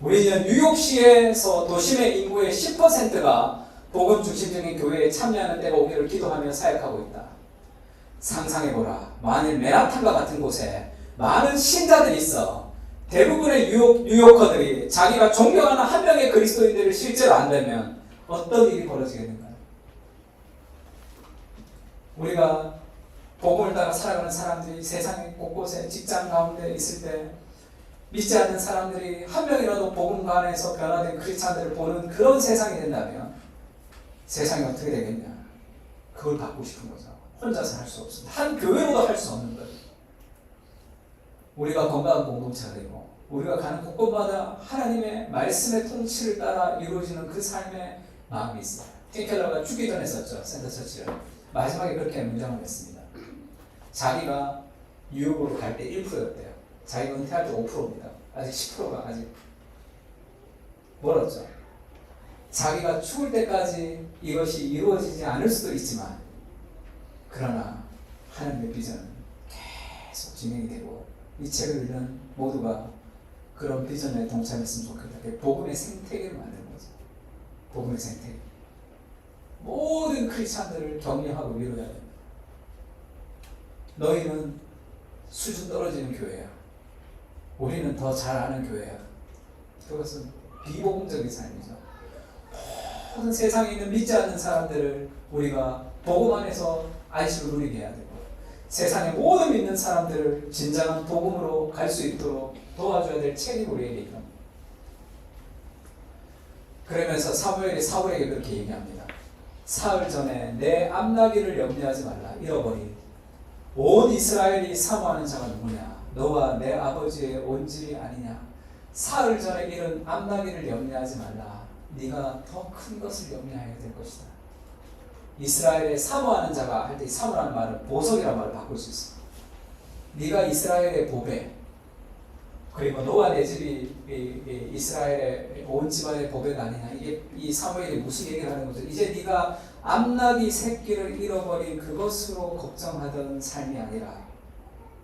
우리는 뉴욕시에서 도심의 인구의 10%가 복음 중심적인 교회에 참여하는 때가 오기를 기도하며 사역하고 있다. 상상해보라. 만일 맨하탄과 같은 곳에 많은 신자들이 있어 대부분의 뉴요커들이 자기가 존경하는 한 명의 그리스도인들을 실제로 안 되면 어떤 일이 벌어지겠는가요? 우리가 복음을 따라 살아가는 사람들이 세상의 곳곳에 직장 가운데 있을 때 믿지 않는 사람들이 한 명이라도 복음과 안에서 변화된 크리스찬들을 보는 그런 세상이 된다면 세상이 어떻게 되겠냐? 그걸 바꾸고 싶은 거죠. 혼자서 할 수 없습니다. 한 교회로도 할 수 없는 거예요. 우리가 건강한 공동체가 되고 우리가 가는 곳곳마다 하나님의 말씀의 통치를 따라 이루어지는 그 삶의 마음이 있어요. 틴켈러가 죽기 전에 썼죠. 센터처치를. 마지막에 그렇게 문장을 했습니다. 자기가 뉴욕으로 갈 때 1%였대요. 자기가 은퇴할 때 5%입니다. 아직 10%가 아직 멀었죠. 자기가 죽을 때까지 이것이 이루어지지 않을 수도 있지만 그러나 하나님의 비전은 계속 진행이 되고 이 책을 읽는 모두가 그런 비전에 동참했으면 좋겠다. 복음의 생태계를 만드는 거죠. 복음의 생태계. 모든 크리스찬들을 격려하고 위로해야 됩니다. 너희는 수준 떨어지는 교회야. 우리는 더 잘하는 교회야. 그것은 비복음적인 삶이죠. 모든 세상에 있는 믿지 않는 사람들을 우리가 복음 안에서 안식을 누리게 해야 되고 세상의 모든 믿는 사람들을 진정한 복음으로 갈 수 있도록 도와줘야 될 책임이 우리에게 있다. 그러면서 사무엘이 사울에게 그렇게 얘기합니다. 사흘 전에 내 암나기를 염려하지 말라. 잃어버린 온 이스라엘이 사모하는 자가 누구냐? 너와 내 아버지의 온질이 아니냐? 사흘 전에 잃은 암나기를 염려하지 말라. 네가 더 큰 것을 염려해야 될 것이다. 이스라엘에 사모하는 자가 할 때 사모라는 말은 보석이라는 말을 바꿀 수 있어. 네가 이스라엘의 보배, 그리고 너와 내 집이 이스라엘의 온 집안의 보배가 아니냐. 이게 이 사무엘이 무슨 얘기를 하는 거죠? 이제 네가 암나기 새끼를 잃어버린 그것으로 걱정하던 삶이 아니라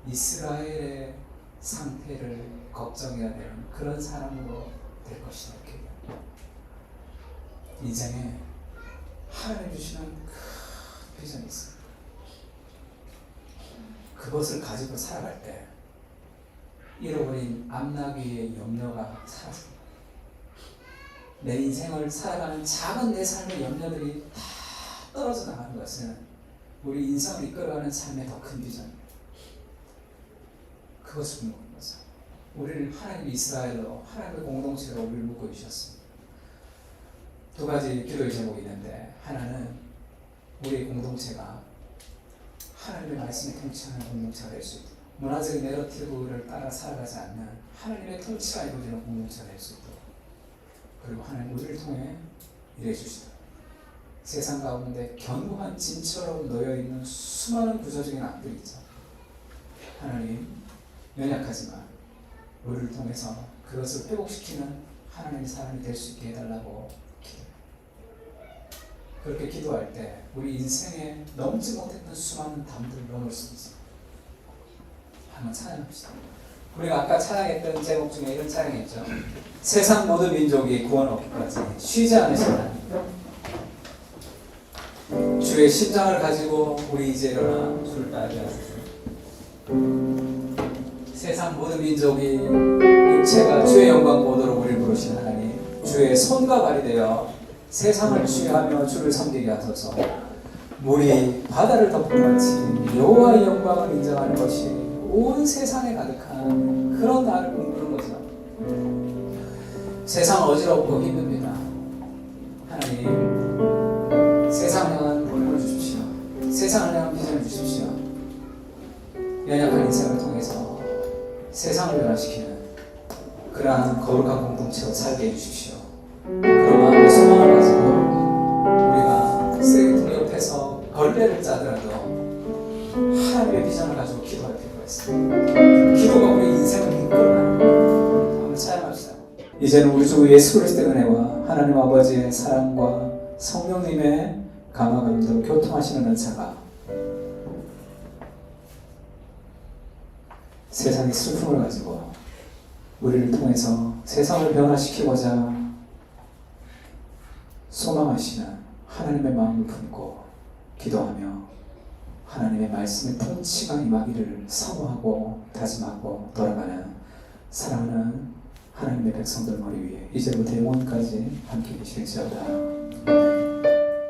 이스라엘의 상태를 걱정해야 되는 그런 사람으로 될 것이다. 이렇게 얘기합니다. 인생에 하나님 주시는 큰 비전이 있습니다. 그것을 가지고 살아갈 때 잃어버린 암나기의 염려가 사라집니다. 내 인생을 살아가는 작은 내 삶의 염려들이 다 떨어져 나가는 것은 우리 인생을 이끌어가는 삶의 더 큰 비전입니다. 그것을 묻는 거죠. 우리를 하나님 이스라엘로 하나님의 공동체로 우리를 묶어 주셨습니다. 두 가지 기도의 제목이 있는데, 하나는 우리의 공동체가 하나님의 말씀에 통치하는 공동체가 될 수 있도록, 문화적인 내러티브를 따라 살아가지 않는 하나님의 통치가 이루어지는 공동체가 될 수 있도록, 그리고 하나님 우리를 통해 일해 주시도록. 세상 가운데 견고한 진처럼 놓여있는 수많은 구조적인 악들이 있죠. 하나님, 연약하지만 우리를 통해서 그것을 회복시키는 하나님의 사람이 될 수 있게 해달라고 기도해요. 그렇게 기도할 때 우리 인생에 넘지 못했던 수많은 담들을 넘을 수 있어요. 한번 찬양합시다. 우리가 아까 찬양했던 제목 중에 이런 찬양이었죠. 세상 모든 민족이 구원 얻기까지 쉬지 않으신 하나님, 주의 심장을 가지고 우리 이제 일어나 주를 따르게 하소서. 세상 모든 민족이 육체가 주의 영광 보도록 우리를 부르신 하나님, 주의 손과 발이 되어 세상을 취하며 주를 섬기게 하소서. 물이 바다를 덮음같이 여호와의 영광을 인정하는 것이 온 세상에 가득한 그런 나를 꿈꾸는 거죠. 세상 어지럽고 힘듭니다. 하나님, 세상을 향한 꿈을 주십시오. 세상을 향한 비전을 주십시오. 연약한 인생을 통해서 세상을 변화시키는 그러한 거룩한 공동체로 살게 해주십시오. 그런 마음의 소망을 가지고 우리가 쓰레기통 옆에서 걸레를 짜더라도 하나님의 비전을 가지고 기도할 필요가 있습니다. 기도가 우리 인생을 이끌어가는 거예요. 한번 찬양합시다. 이제는 우리 주 예수 그리스도의 은혜와 하나님 아버지의 사랑과 성령님의 감화감도 교통하시는 은사가 세상의 슬픔을 가지고 우리를 통해서 세상을 변화시키고자 소망하시는 하나님의 마음을 품고 기도하며 하나님의 말씀의 통치가 임하기를 사모하고 다짐하고 돌아가는 사랑하는 하나님의 백성들 머리 위에 이제부터 영원까지 함께 계실지어다.